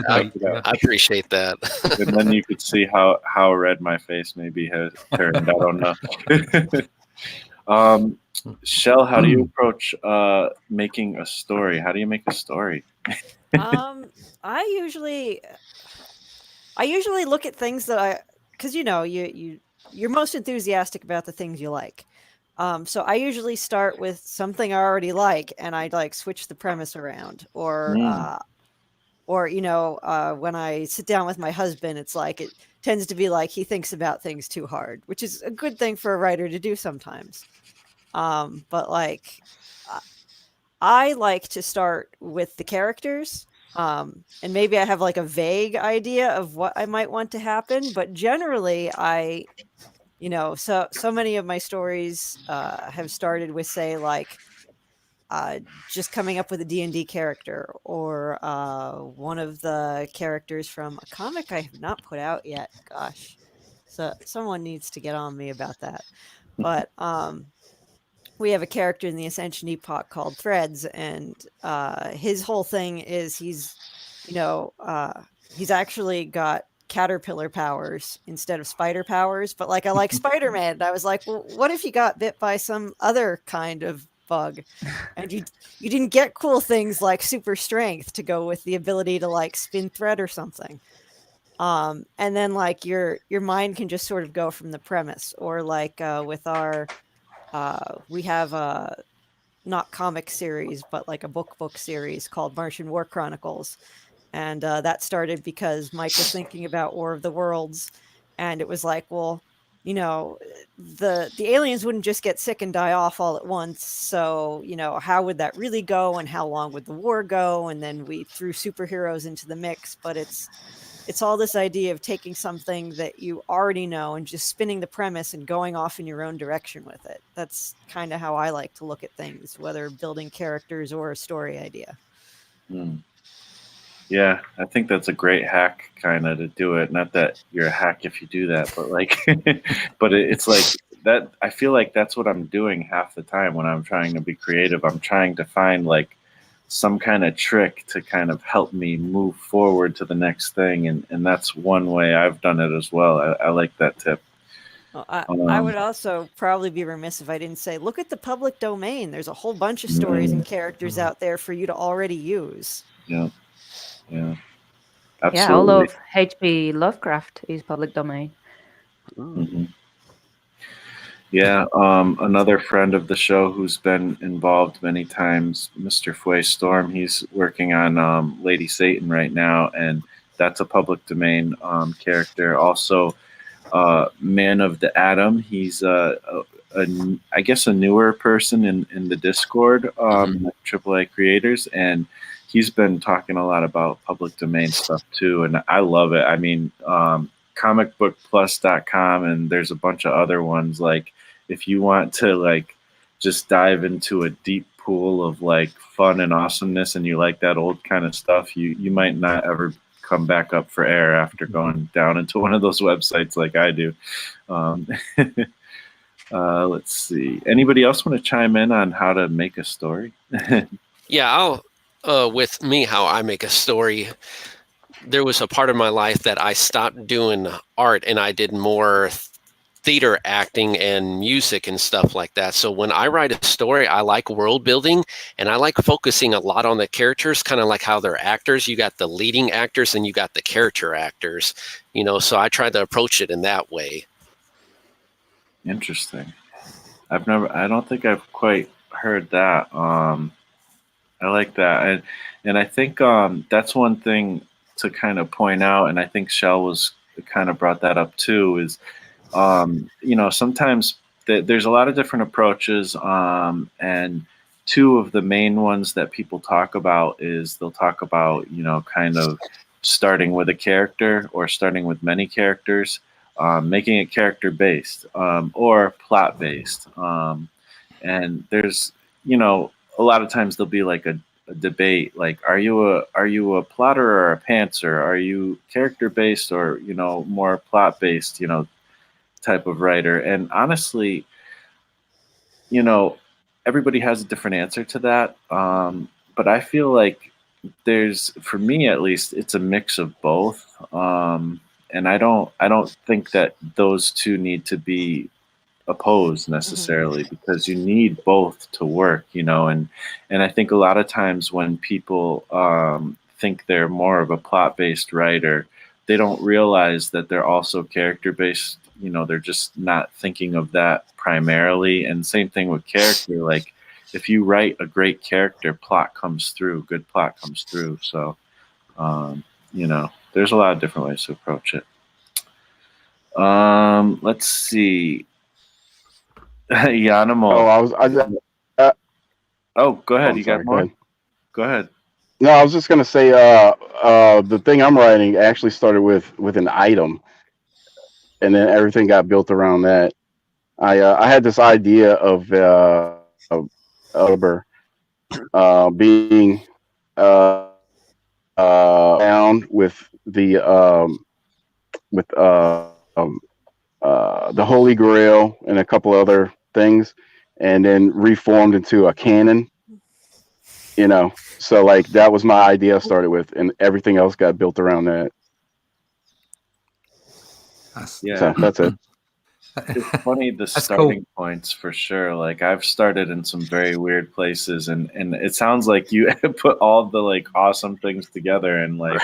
I appreciate that. And then you could see how red my face maybe has turned. I don't know. Shell, how do you approach making a story? How do you make a story? I usually look at things that because you know you're most enthusiastic about the things you like. So I usually start with something I already like, and I like switch the premise around, or you know, when I sit down with my husband, it's like it tends to be like he thinks about things too hard, which is a good thing for a writer to do sometimes. But like I like to start with the characters, and maybe I have like a vague idea of what I might want to happen, but generally you know, so many of my stories have started with, say, like just coming up with a D&D character, or one of the characters from a comic I have not put out yet. Gosh, so someone needs to get on me about that. But we have a character in the Ascension Epoch called Threads, and his whole thing is he's, you know, he's actually got caterpillar powers instead of spider powers, but like I like Spider-Man. And I was like, well, what if you got bit by some other kind of bug, and you didn't get cool things like super strength to go with the ability to like spin thread or something. And then like your mind can just sort of go from the premise, or like with our we have a not comic series, but like a book series called Martian War Chronicles. And that started because Mike was thinking about War of the Worlds. And it was like, well, you know, the aliens wouldn't just get sick and die off all at once. So, you know, how would that really go, and how long would the war go? And then we threw superheroes into the mix. But it's all this idea of taking something that you already know and just spinning the premise and going off in your own direction with it. That's kind of how I like to look at things, whether building characters or a story idea. Yeah, I think that's a great hack kind of to do it. Not that you're a hack if you do that, but like, but it's like that. I feel like that's what I'm doing half the time when I'm trying to be creative. I'm trying to find like some kind of trick to kind of help me move forward to the next thing. And that's one way I've done it as well. I like that tip. Well, I would also probably be remiss if I didn't say, look at the public domain. There's a whole bunch of stories and characters out there for you to already use. Yeah. Yeah. Absolutely. Yeah, all of H.P. Lovecraft is public domain. Mm-hmm. Yeah, another friend of the show who's been involved many times, Mr. Fue Storm, he's working on Lady Satan right now, and that's a public domain character. Also, Man of the Atom, he's I guess a newer person in the Discord, AAA creators, and he's been talking a lot about public domain stuff too, and I love it. I mean, comicbookplus.com, and there's a bunch of other ones. Like, if you want to like just dive into a deep pool of like fun and awesomeness, and you like that old kind of stuff, you might not ever come back up for air after going down into one of those websites like I do. Let's see. Anybody else want to chime in on how to make a story? Yeah, with me, how I make a story. There was a part of my life that I stopped doing art and I did more theater acting and music and stuff like that. So when I write a story, I like world building, and I like focusing a lot on the characters, kind of like how they're actors. You got the leading actors and you got the character actors, you know, so I try to approach it in that way. Interesting. I don't think I've quite heard that. I like that. And I think that's one thing to kind of point out, and I think Shell was kind of brought that up too, is you know, sometimes there's a lot of different approaches, and two of the main ones that people talk about is they'll talk about, you know, kind of starting with a character or starting with many characters, making it character based or plot based, and there's, you know, a lot of times there'll be like a debate, like, are you a plotter or a pantser? Are you character based or, you know, more plot based, you know, type of writer? And honestly, you know, everybody has a different answer to that, but I feel like for me at least, it's a mix of both, and I don't think that those two need to be opposed necessarily, because you need both to work, you know. And I think a lot of times when people think they're more of a plot-based writer, they don't realize that they're also character-based. You know, they're just not thinking of that primarily. And same thing with character. Like, if you write a great character, plot comes through. Good plot comes through. So, you know, there's a lot of different ways to approach it. Let's see. Yanimal. Go ahead. You got more? Go ahead. No, I was just gonna say the thing I'm writing actually started with an item, and then everything got built around that. I had this idea of being bound with the Holy Grail and a couple other things, and then reformed into a canon, you know. So like that was my idea I started with, and everything else got built around that. Yeah. So that's it. It's funny, the That's starting points for sure. Like I've started in some very weird places, and it sounds like you put all the like awesome things together, and like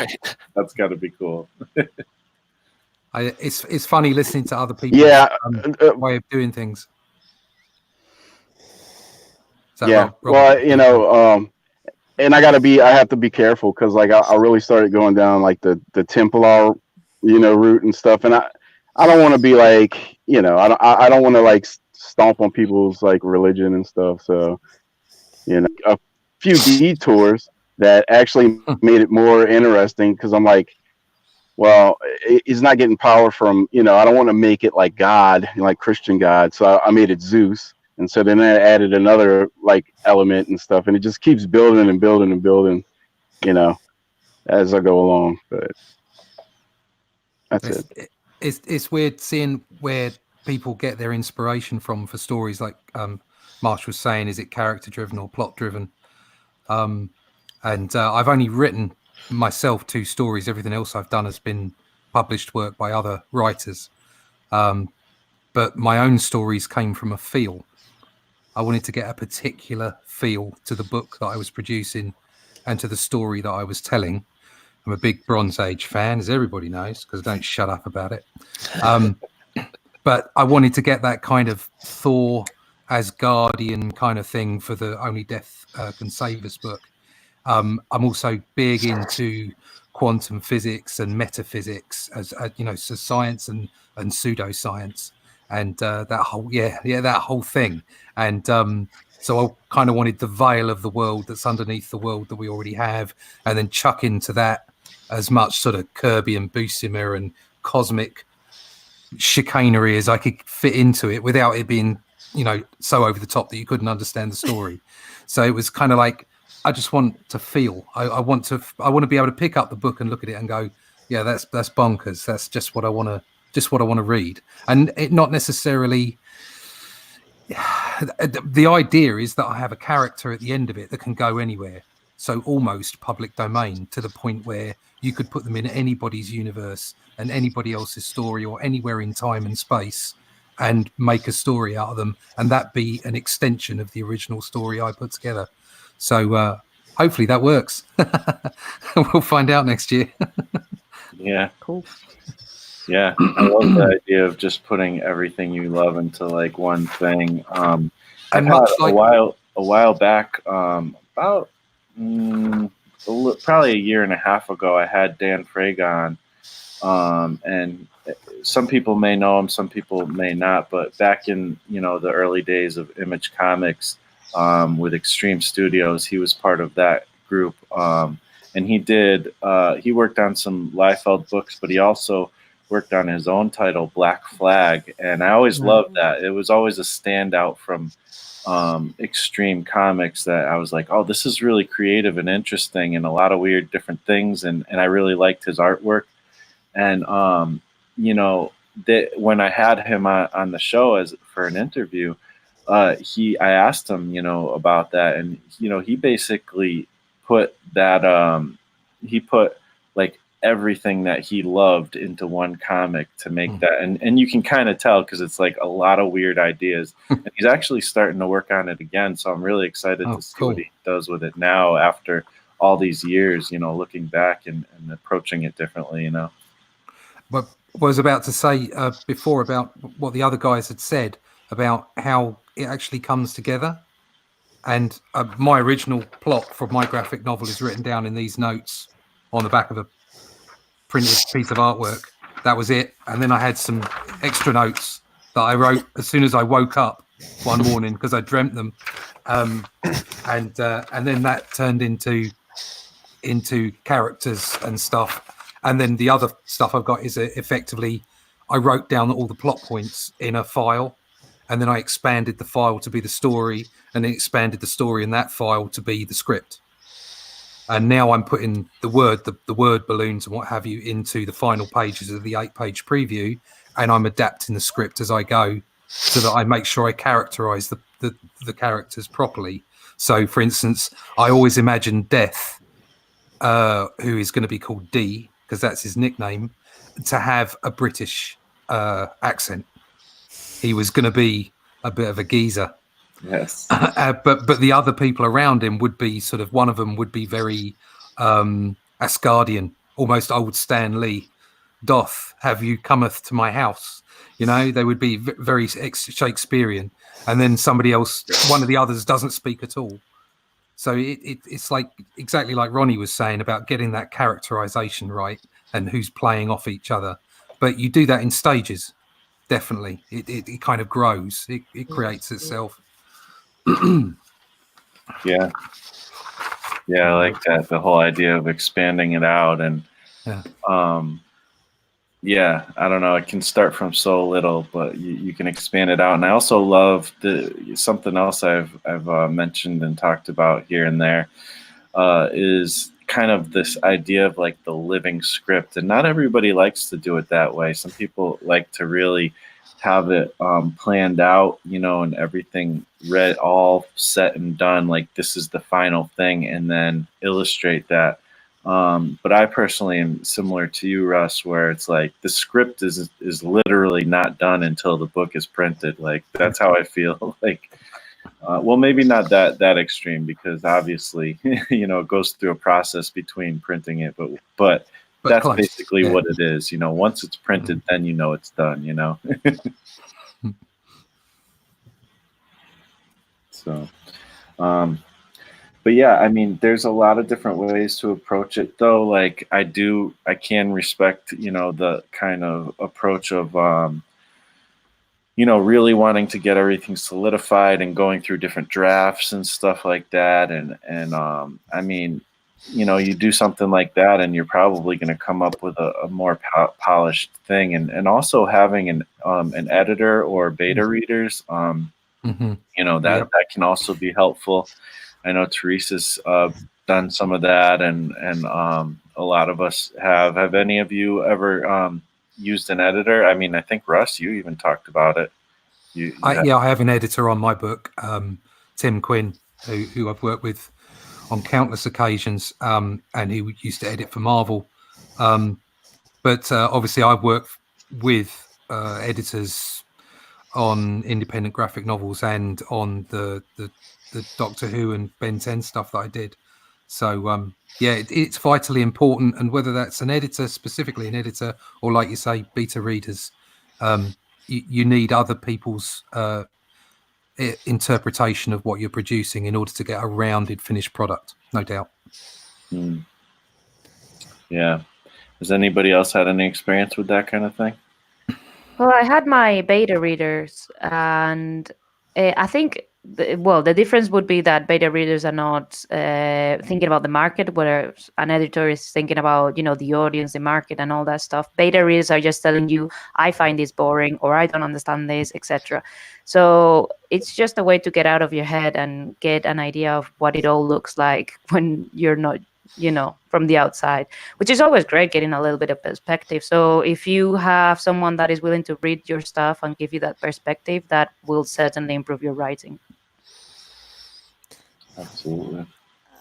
that's got to be cool. It's funny listening to other people's way of doing things. Yeah. Well, you know, and I have to be careful because like I really started going down like the Templar, you know, route and stuff, and I don't want to be like, you know, I don't want to like stomp on people's like religion and stuff. So, you know, a few detours that actually made it more interesting because I'm like, well, he's not getting power from, you know, I don't want to make it like God, like Christian God. So I made it Zeus. And so then I added another like element and stuff. And it just keeps building and building and building, you know, as I go along. But that's it. It's weird seeing where people get their inspiration from for stories like Marsh was saying, is it character driven or plot driven? And I've only written myself 2 stories. Everything else I've done has been published work by other writers. But my own stories came from a feel. I wanted to get a particular feel to the book that I was producing and to the story that I was telling. I'm a big Bronze Age fan, as everybody knows, because I don't shut up about it. But I wanted to get that kind of Thor as guardian kind of thing for the Only Death Can Save Us book. I'm also big into quantum physics and metaphysics, as you know, so science and pseudoscience, and that whole thing. And so I kind of wanted the veil of the world that's underneath the world that we already have, and then chuck into that as much sort of Kirby and Buscema and cosmic chicanery as I could fit into it without it being, you know, so over the top that you couldn't understand the story. So it was kind of like, I just want to feel. I want to be able to pick up the book and look at it and go, yeah, that's bonkers. That's just what I want to read. And it not necessarily. The idea is that I have a character at the end of it that can go anywhere. So almost public domain, to the point where you could put them in anybody's universe and anybody else's story or anywhere in time and space and make a story out of them, and that be an extension of the original story I put together. So hopefully that works. We'll find out next year. Yeah. Cool. Yeah, I love the idea of just putting everything you love into like one thing. And a while back, about probably a year and a half ago, I had Dan Fragon, and some people may know him, some people may not. But back in, you know, the early days of Image Comics, with Extreme Studios, he was part of that group, and he worked on some Liefeld books, but he also worked on his own title, Black Flag, and I always loved that. It was always a standout from Extreme Comics that I was like, oh, this is really creative and interesting and a lot of weird different things, and I really liked his artwork. And you know, when I had him on the show for an interview, I asked him, you know, about that, and you know, he basically put that he put like everything that he loved into one comic to make that, and you can kind of tell because it's like a lot of weird ideas. And he's actually starting to work on it again, so I'm really excited to see what he does with it now after all these years, you know, looking back and approaching it differently, you know. But I was about to say before about what the other guys had said about how it actually comes together. And my original plot for my graphic novel is written down in these notes on the back of a printed piece of artwork. That was it. And then I had some extra notes that I wrote as soon as I woke up one morning because I dreamt them. And then that turned into characters and stuff. And then the other stuff I've got is effectively I wrote down all the plot points in a file, and then I expanded the file to be the story, and then expanded the story in that file to be the script. And now I'm putting the word balloons and what have you into the final pages of the 8-page preview, and I'm adapting the script as I go so that I make sure I characterize the characters properly. So, for instance, I always imagine Death, who is going to be called D, because that's his nickname, to have a British accent. He was going to be a bit of a geezer. Yes. But the other people around him would be sort of, one of them would be very Asgardian, almost old Stan Lee. Doth have you cometh to my house? They would be very Shakespearean. And then somebody else, one of the others, doesn't speak at all. So it's like exactly like Ronnie was saying about getting that characterization right and who's playing off each other. But you do that in stages, definitely. It kind of grows. It creates itself. Yeah, I like that. The whole idea of expanding it out, and I don't know. It can start from so little, but you can expand it out. And I also love something else I've mentioned and talked about here and there is kind of this idea of like the living script. And not everybody likes to do it that way. Some people like to really have it planned out, and everything read, all set and done. Like this is the final thing, and then illustrate that. But I personally am similar to you, Russ, where it's like the script is literally not done until the book is printed. Like that's how I feel. Like, well, maybe not that extreme, because obviously, it goes through a process between printing it, but that's close. Basically what it is. Once it's printed, then it's done. So. But yeah, I mean, there's a lot of different ways to approach it, though. Like I can respect, the kind of approach of, really wanting to get everything solidified and going through different drafts and stuff like that. And I mean, you do something like that, and you're probably going to come up with a more polished thing. And also having an editor or beta readers, that can also be helpful. I know Teresa's done some of that, and a lot of us have. Have any of you ever used an editor? I mean, I think Russ, you even talked about it. I have an editor on my book, Tim Quinn, who I've worked with on countless occasions, and he used to edit for Marvel. But obviously, I've worked with editors on independent graphic novels and on the Doctor Who and Ben 10 stuff that I did. So it's vitally important. And whether that's an editor, specifically an editor, or like you say, beta readers, you need other people's interpretation of what you're producing in order to get a rounded finished product, no doubt. Yeah. Has anybody else had any experience with that kind of thing? Well, I had my beta readers, and I think the difference would be that beta readers are not thinking about the market, whereas an editor is thinking about, the audience, the market, and all that stuff. Beta readers are just telling you, I find this boring, or I don't understand this, etc. So it's just a way to get out of your head and get an idea of what it all looks like when you're not, from the outside, which is always great, getting a little bit of perspective. So if you have someone that is willing to read your stuff and give you that perspective, that will certainly improve your writing. Absolutely.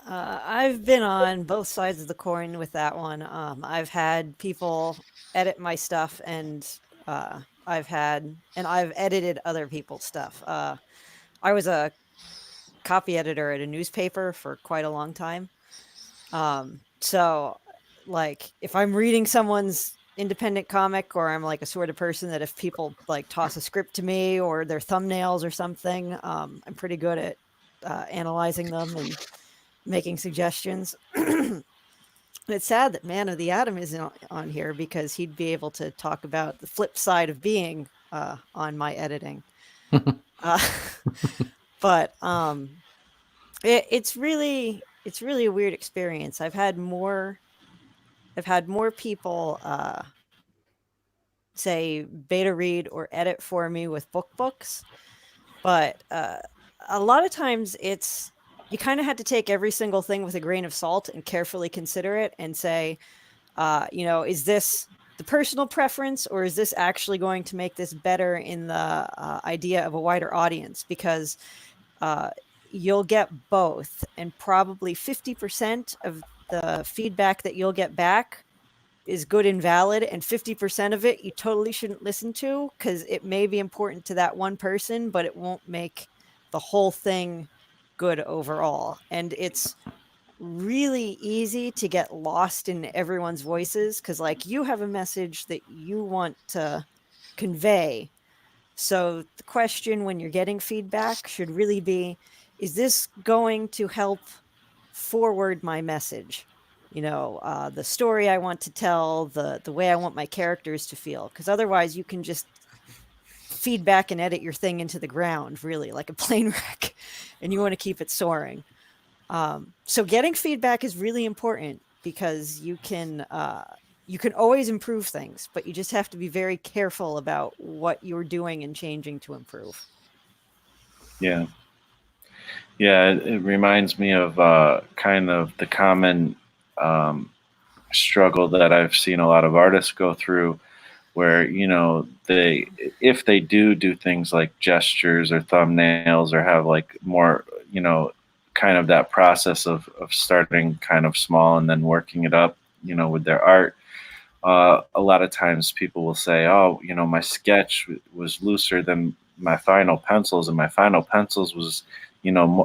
I've been on both sides of the coin with that one. I've had people edit my stuff, and I've edited other people's stuff. I was a copy editor at a newspaper for quite a long time. So like if I'm reading someone's independent comic, or I'm like a sort of person that if people like toss a script to me or their thumbnails or something, I'm pretty good at analyzing them and making suggestions. It's sad that Man of the Atom isn't on here, because he'd be able to talk about the flip side of being on my editing. But it's really a weird experience. I've had more people say beta read or edit for me with books, but a lot of times you kind of had to take every single thing with a grain of salt and carefully consider it and say, is this the personal preference, or is this actually going to make this better in the idea of a wider audience? Because you'll get both, and probably 50% of the feedback that you'll get back is good and valid, and 50% of it you totally shouldn't listen to, because it may be important to that one person, but it won't make the whole thing good overall. And it's really easy to get lost in everyone's voices, because like you have a message that you want to convey. So the question when you're getting feedback should really be, is this going to help forward my message? The story I want to tell, the way I want my characters to feel. Because otherwise you can just feedback and edit your thing into the ground, really, like a plane wreck, and you want to keep it soaring. So getting feedback is really important, because you can always improve things, but you just have to be very careful about what you're doing and changing to improve. Yeah. Yeah, it reminds me of kind of the common struggle that I've seen a lot of artists go through, where if they do things like gestures or thumbnails, or have like more kind of that process of starting kind of small and then working it up with their art. A lot of times people will say, oh, my sketch was looser than my final pencils, and my final pencils was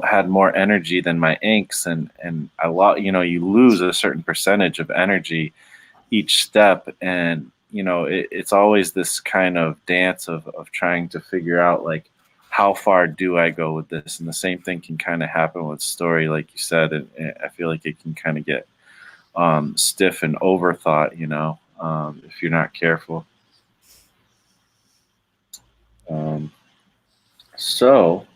had more energy than my inks, and a lot, you lose a certain percentage of energy each step. And it's always this kind of dance of trying to figure out, like, how far do I go with this? And the same thing can kind of happen with story, like you said. And I feel like it can kind of get stiff and overthought, if you're not careful. So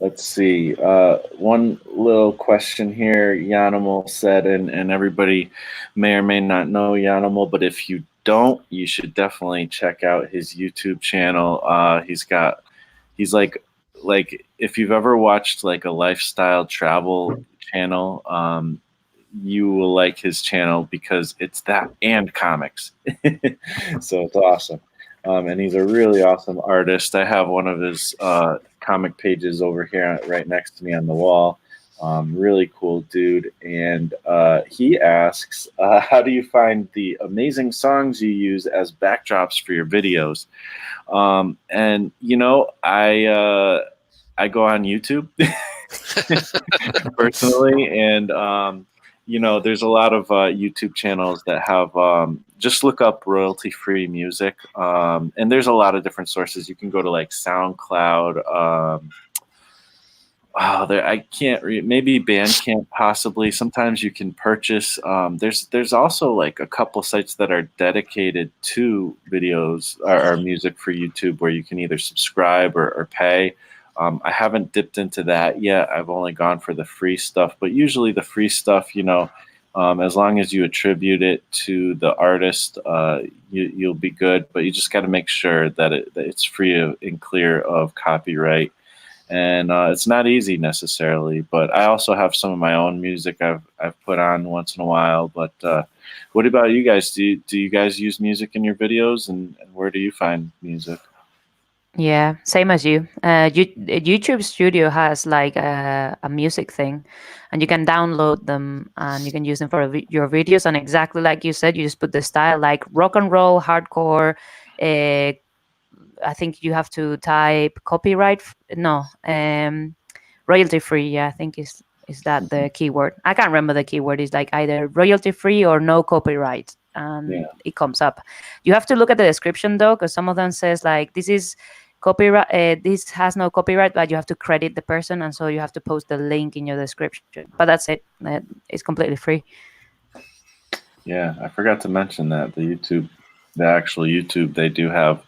let's see. One little question here. Yanimal said, and everybody may or may not know Yanimal, but if you don't, you should definitely check out his YouTube channel. He's like if you've ever watched like a lifestyle travel channel, you will like his channel, because it's that and comics. So it's awesome. And he's a really awesome artist. I have one of his comic pages over here right next to me on the wall. Really cool dude. And he asks, how do you find the amazing songs you use as backdrops for your videos? And I go on YouTube personally, and there's a lot of YouTube channels that have just look up royalty-free music, and there's a lot of different sources. You can go to like SoundCloud. I can't read. Maybe Bandcamp, possibly. Sometimes you can purchase. There's also like a couple sites that are dedicated to videos or music for YouTube, where you can either subscribe or pay. I haven't dipped into that yet. I've only gone for the free stuff, but usually the free stuff, as long as you attribute it to the artist, you'll be good. But you just got to make sure that it's free and clear of copyright. And it's not easy necessarily, but I also have some of my own music I've put on once in a while. But what about you guys? Do you guys use music in your videos, and where do you find music? Yeah, same as you. YouTube Studio has like a music thing, and you can download them and you can use them for your videos. And exactly like you said, you just put the style like rock and roll, hardcore. I think you have to type copyright. Royalty free. Yeah, I think is that the keyword? I can't remember the keyword. It's like either royalty free or no copyright, and it comes up. You have to look at the description though, because some of them says like this is copyright. This has no copyright, but you have to credit the person, and so you have to post the link in your description. But that's it. It's completely free. Yeah, I forgot to mention that the actual YouTube, they do have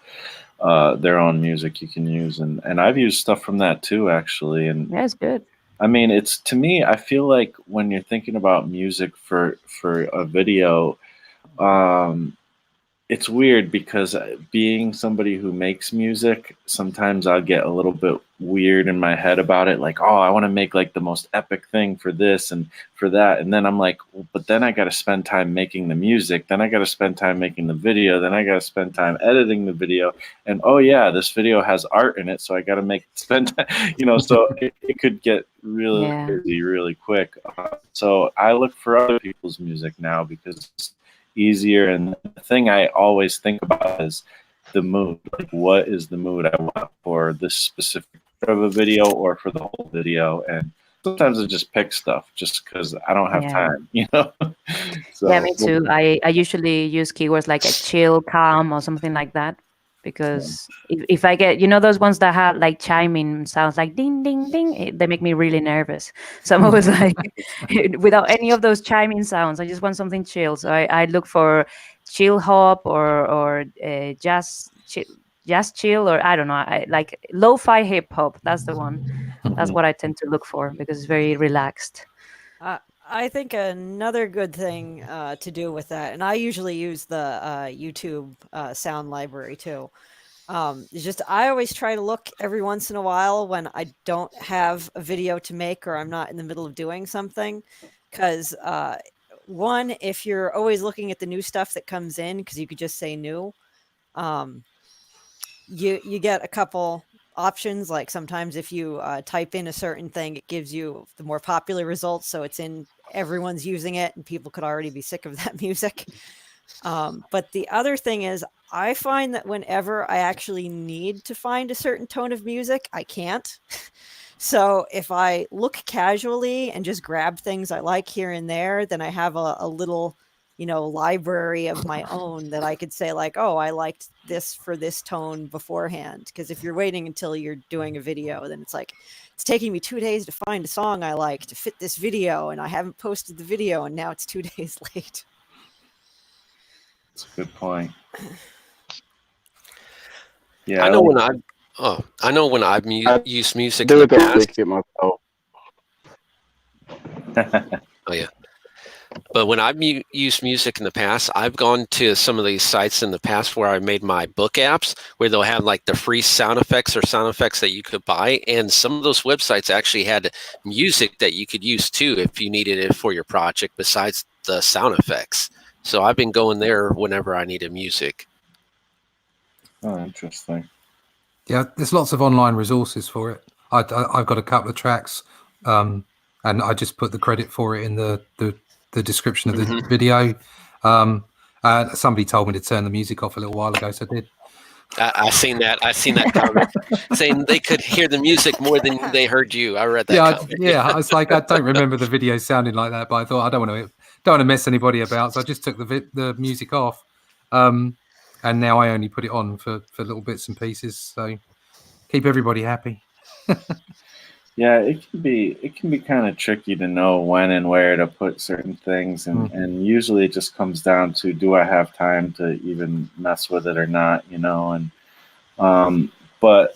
their own music you can use, and I've used stuff from that too, actually. And yeah, it's good. I mean, it's, to me, I feel like when you're thinking about music for a video, it's weird, because being somebody who makes music, sometimes I'll get a little bit weird in my head about it. Like, oh, I want to make like the most epic thing for this and for that. And then I'm like, well, but then I got to spend time making the music. Then I got to spend time making the video. Then I got to spend time editing the video. And oh yeah, this video has art in it, so I got to spend time, so it could get really busy really quick. So I look for other people's music now, because easier. And the thing I always think about is the mood. Like, what is the mood I want for this specific of a video or for the whole video? And sometimes I just pick stuff just because I don't have time, you know? So, yeah, me too. I usually use keywords like a chill, calm, or something like that. Because if I get, those ones that have like chiming sounds like ding, ding, ding, they make me really nervous. So I'm always like, without any of those chiming sounds, I just want something chill. So I look for chill hop or jazz chill, or I don't know, I like lo-fi hip hop. That's the one. That's what I tend to look for because it's very relaxed. I think another good thing to do with that, and I usually use the YouTube sound library too. It's just I always try to look every once in a while when I don't have a video to make or I'm not in the middle of doing something. Because one, if you're always looking at the new stuff that comes in, because you could just say new, you get a couple options. Like sometimes if you type in a certain thing, it gives you the more popular results, so it's in everyone's using it and people could already be sick of that music. But the other thing is I find that whenever I actually need to find a certain tone of music, I can't. So if I look casually and just grab things I like here and there, then I have a little library of my own that I could say like, oh, I liked this for this tone beforehand. Because if you're waiting until you're doing a video, then it's like, it's taking me 2 days to find a song I like to fit this video, and I haven't posted the video, and now it's 2 days late. That's a good point. Yeah, I know when I've used music in the past. Oh yeah. But when I've used music in the past, I've gone to some of these sites in the past where I made my book apps where they'll have like the free sound effects or sound effects that you could buy. And some of those websites actually had music that you could use too if you needed it for your project besides the sound effects. So I've been going there whenever I needed music. Oh, interesting. Yeah, there's lots of online resources for it. I've got a couple of tracks, and I just put the credit for it in the description of the video. Somebody told me to turn the music off a little while ago, so I did. I seen that comment saying they could hear the music more than they heard you. I read that. I was like, I don't remember the video sounding like that, but I thought I don't want to mess anybody about, so I just took the music off. And now I only put it on for little bits and pieces, so keep everybody happy. Yeah, it can be kind of tricky to know when and where to put certain things, and usually it just comes down to, do I have time to even mess with it or not, and but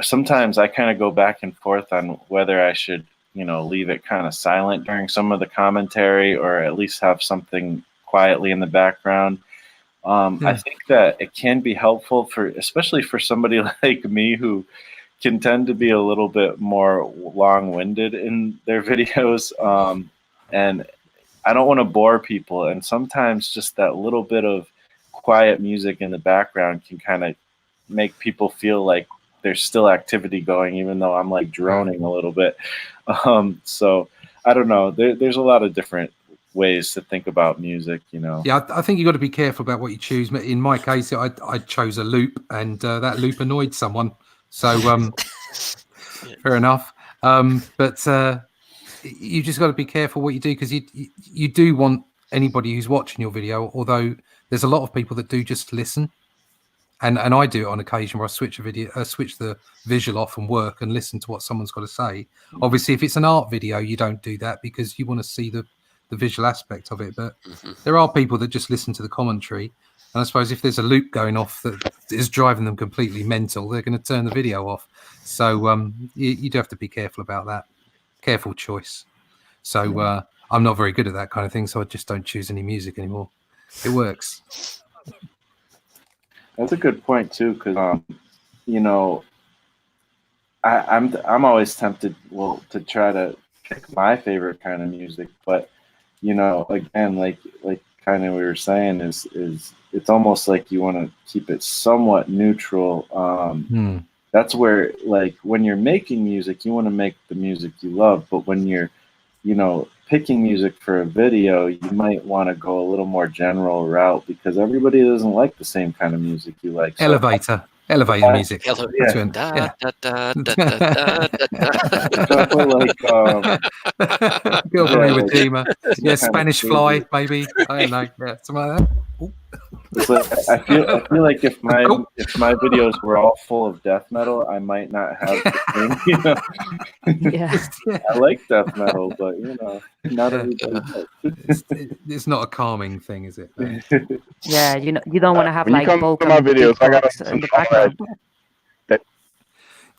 sometimes I kind of go back and forth on whether I should leave it kind of silent during some of the commentary, or at least have something quietly in the background. I think that it can be helpful especially for somebody like me who can tend to be a little bit more long-winded in their videos. And I don't want to bore people. And sometimes just that little bit of quiet music in the background can kind of make people feel like there's still activity going, even though I'm like droning a little bit. So I don't know. There's a lot of different ways to think about music, Yeah, I think you got to be careful about what you choose. In my case, I chose a loop, and that loop annoyed someone. So fair enough. But you just got to be careful what you do, because you do want anybody who's watching your video, although there's a lot of people that do just listen. And I do it on occasion where I switch the visual off and work and listen to what someone's got to say. Obviously, if it's an art video, you don't do that because you want to see the visual aspect of it. But there are people that just listen to the commentary. And I suppose if there's a loop going off that is driving them completely mental, they're going to turn the video off. So you do have to be careful about that. Careful choice. So I'm not very good at that kind of thing, so I just don't choose any music anymore. It works. That's a good point too, because I'm always tempted to try to pick my favorite kind of music, but again, like kind of we were saying, is it's almost like you want to keep it somewhat neutral. That's where, like, when you're making music, you want to make the music you love, but when you're picking music for a video, you might want to go a little more general route because everybody doesn't like the same kind of music you like. So, Elevator music. That's when, yeah. Definitely like Girl from yeah, Iwo like Jima. Yeah, kind of Spanish crazy. Fly, maybe. I don't know. Yeah, something like that. Ooh. It's like I feel like if my videos were all full of death metal, I might not have the same, you know. Yeah. I like death metal, but you know, not everybody does. It's not a calming thing, is it? Yeah, you know, you don't want to have When you like come to Vulcan my videos, I gotta beatbox listen in the to all background.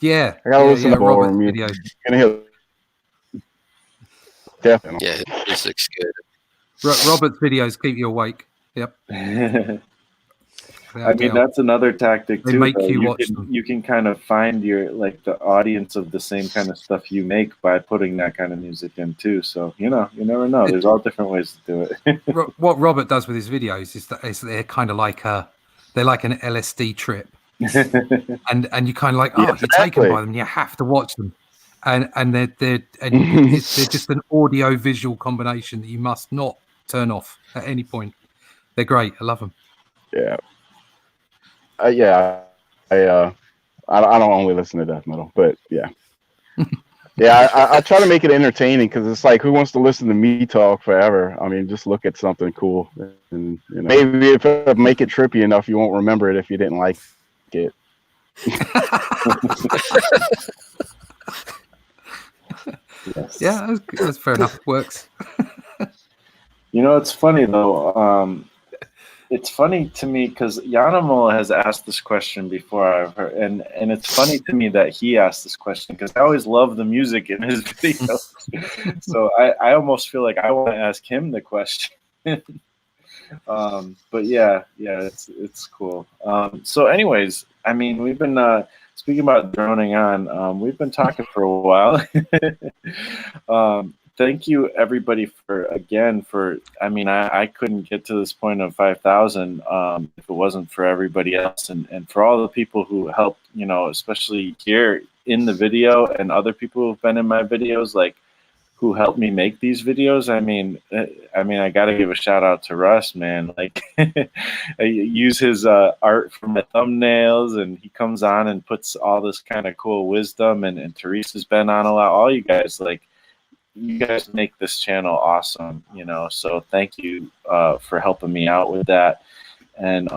Yeah, I gotta listen to Robert's horror videos. music. You're gonna hear death metal. Yeah, his music's good. Robert's videos keep you awake. Yep. I mean, that's another tactic They too. make Though. you watch them. You can kind of find your the audience of the same kind of stuff you make by putting that kind of music in too. So you know, you never know. There's all different ways to do it. What Robert does with his videos is that they're kind of like they're like an LSD trip, and you kind of like, Yeah, you're taken exactly. by them. You have to watch them, and they're just an audio visual combination that you must not turn off at any point. They're great. I love them. Yeah. I don't only listen to death metal, but yeah. Yeah, I try to make it entertaining because it's like, who wants to listen to me talk forever? I mean, just look at something cool, and you know, maybe if I make it trippy enough, you won't remember it if you didn't like it. Yes. Yeah, that's fair enough. Works. You know, it's funny though. It's funny to me because Yanamo has asked this question before I've heard, and it's funny to me that he asked this question because I always love the music in his videos. So I almost feel like I want to ask him the question. But yeah, it's cool. So anyways, I mean, we've been speaking about droning on. We've been talking for a while. Thank you everybody I mean, I couldn't get to this point of 5,000 if it wasn't for everybody else and for all the people who helped, you know, especially here in the video and other people who've been in my videos, like who helped me make these videos. I mean, I got to give a shout out to Russ, man. Like, I use his art for my thumbnails, and he comes on and puts all this kind of cool wisdom. And Teresa's been on a lot. All you guys, like, you guys make this channel awesome, you know. So thank you for helping me out with that. And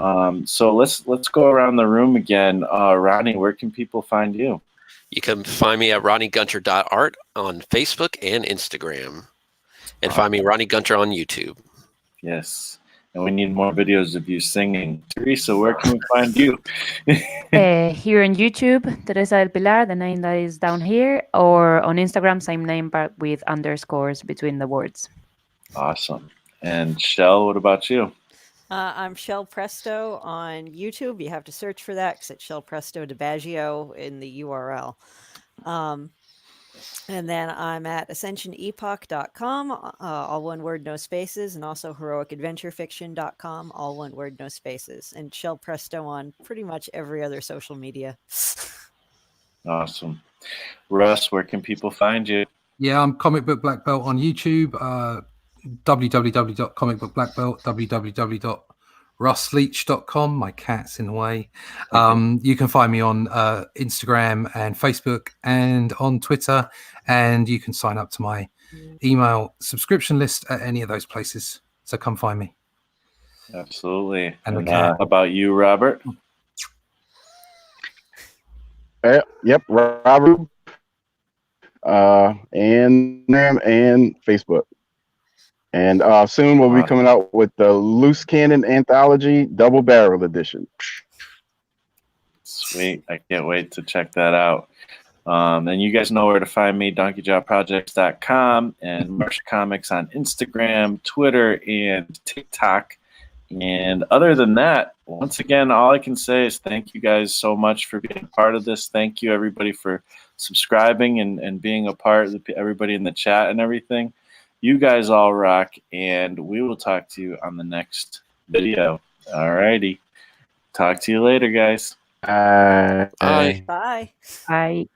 so let's go around the room again. Ronnie, where can people find you? You can find me at ronniegunter.art on Facebook and Instagram. And find me, Ronnie Gunter, on YouTube. Yes. And we need more videos of you singing. Teresa, where can we find you? Here on YouTube, Teresa del Pilar, the name that is down here, or on Instagram, same name, but with underscores between the words. Awesome. And Shell, what about you? I'm Shell Presto on YouTube. You have to search for that because it's Shell Presto DiBaggio in the URL. And then I'm at ascensionepoch.com, all one word, no spaces, and also heroicadventurefiction.com, all one word, no spaces, and Shell Presto on pretty much every other social media. Awesome. Russ, where can people find you? Yeah, I'm Comic Book Black Belt on YouTube, www.comicbookblackbelt, www.russleach.com. My cat's in the way. You can find me on Instagram and Facebook and on Twitter, and you can sign up to my email subscription list at any of those places. So come find me. Absolutely. And how about you, Robert? Yep, Robert. And Facebook. And soon we'll be coming out with the Loose Cannon Anthology Double Barrel Edition. Sweet. I can't wait to check that out. And you guys know where to find me, donkeyjawprojects.com and Marsh Comics on Instagram, Twitter, and TikTok. And other than that, once again, all I can say is thank you guys so much for being a part of this. Thank you, everybody, for subscribing and being a part of everybody in the chat and everything. You guys all rock, and we will talk to you on the next video. All righty. Talk to you later, guys. Bye. Bye. Bye.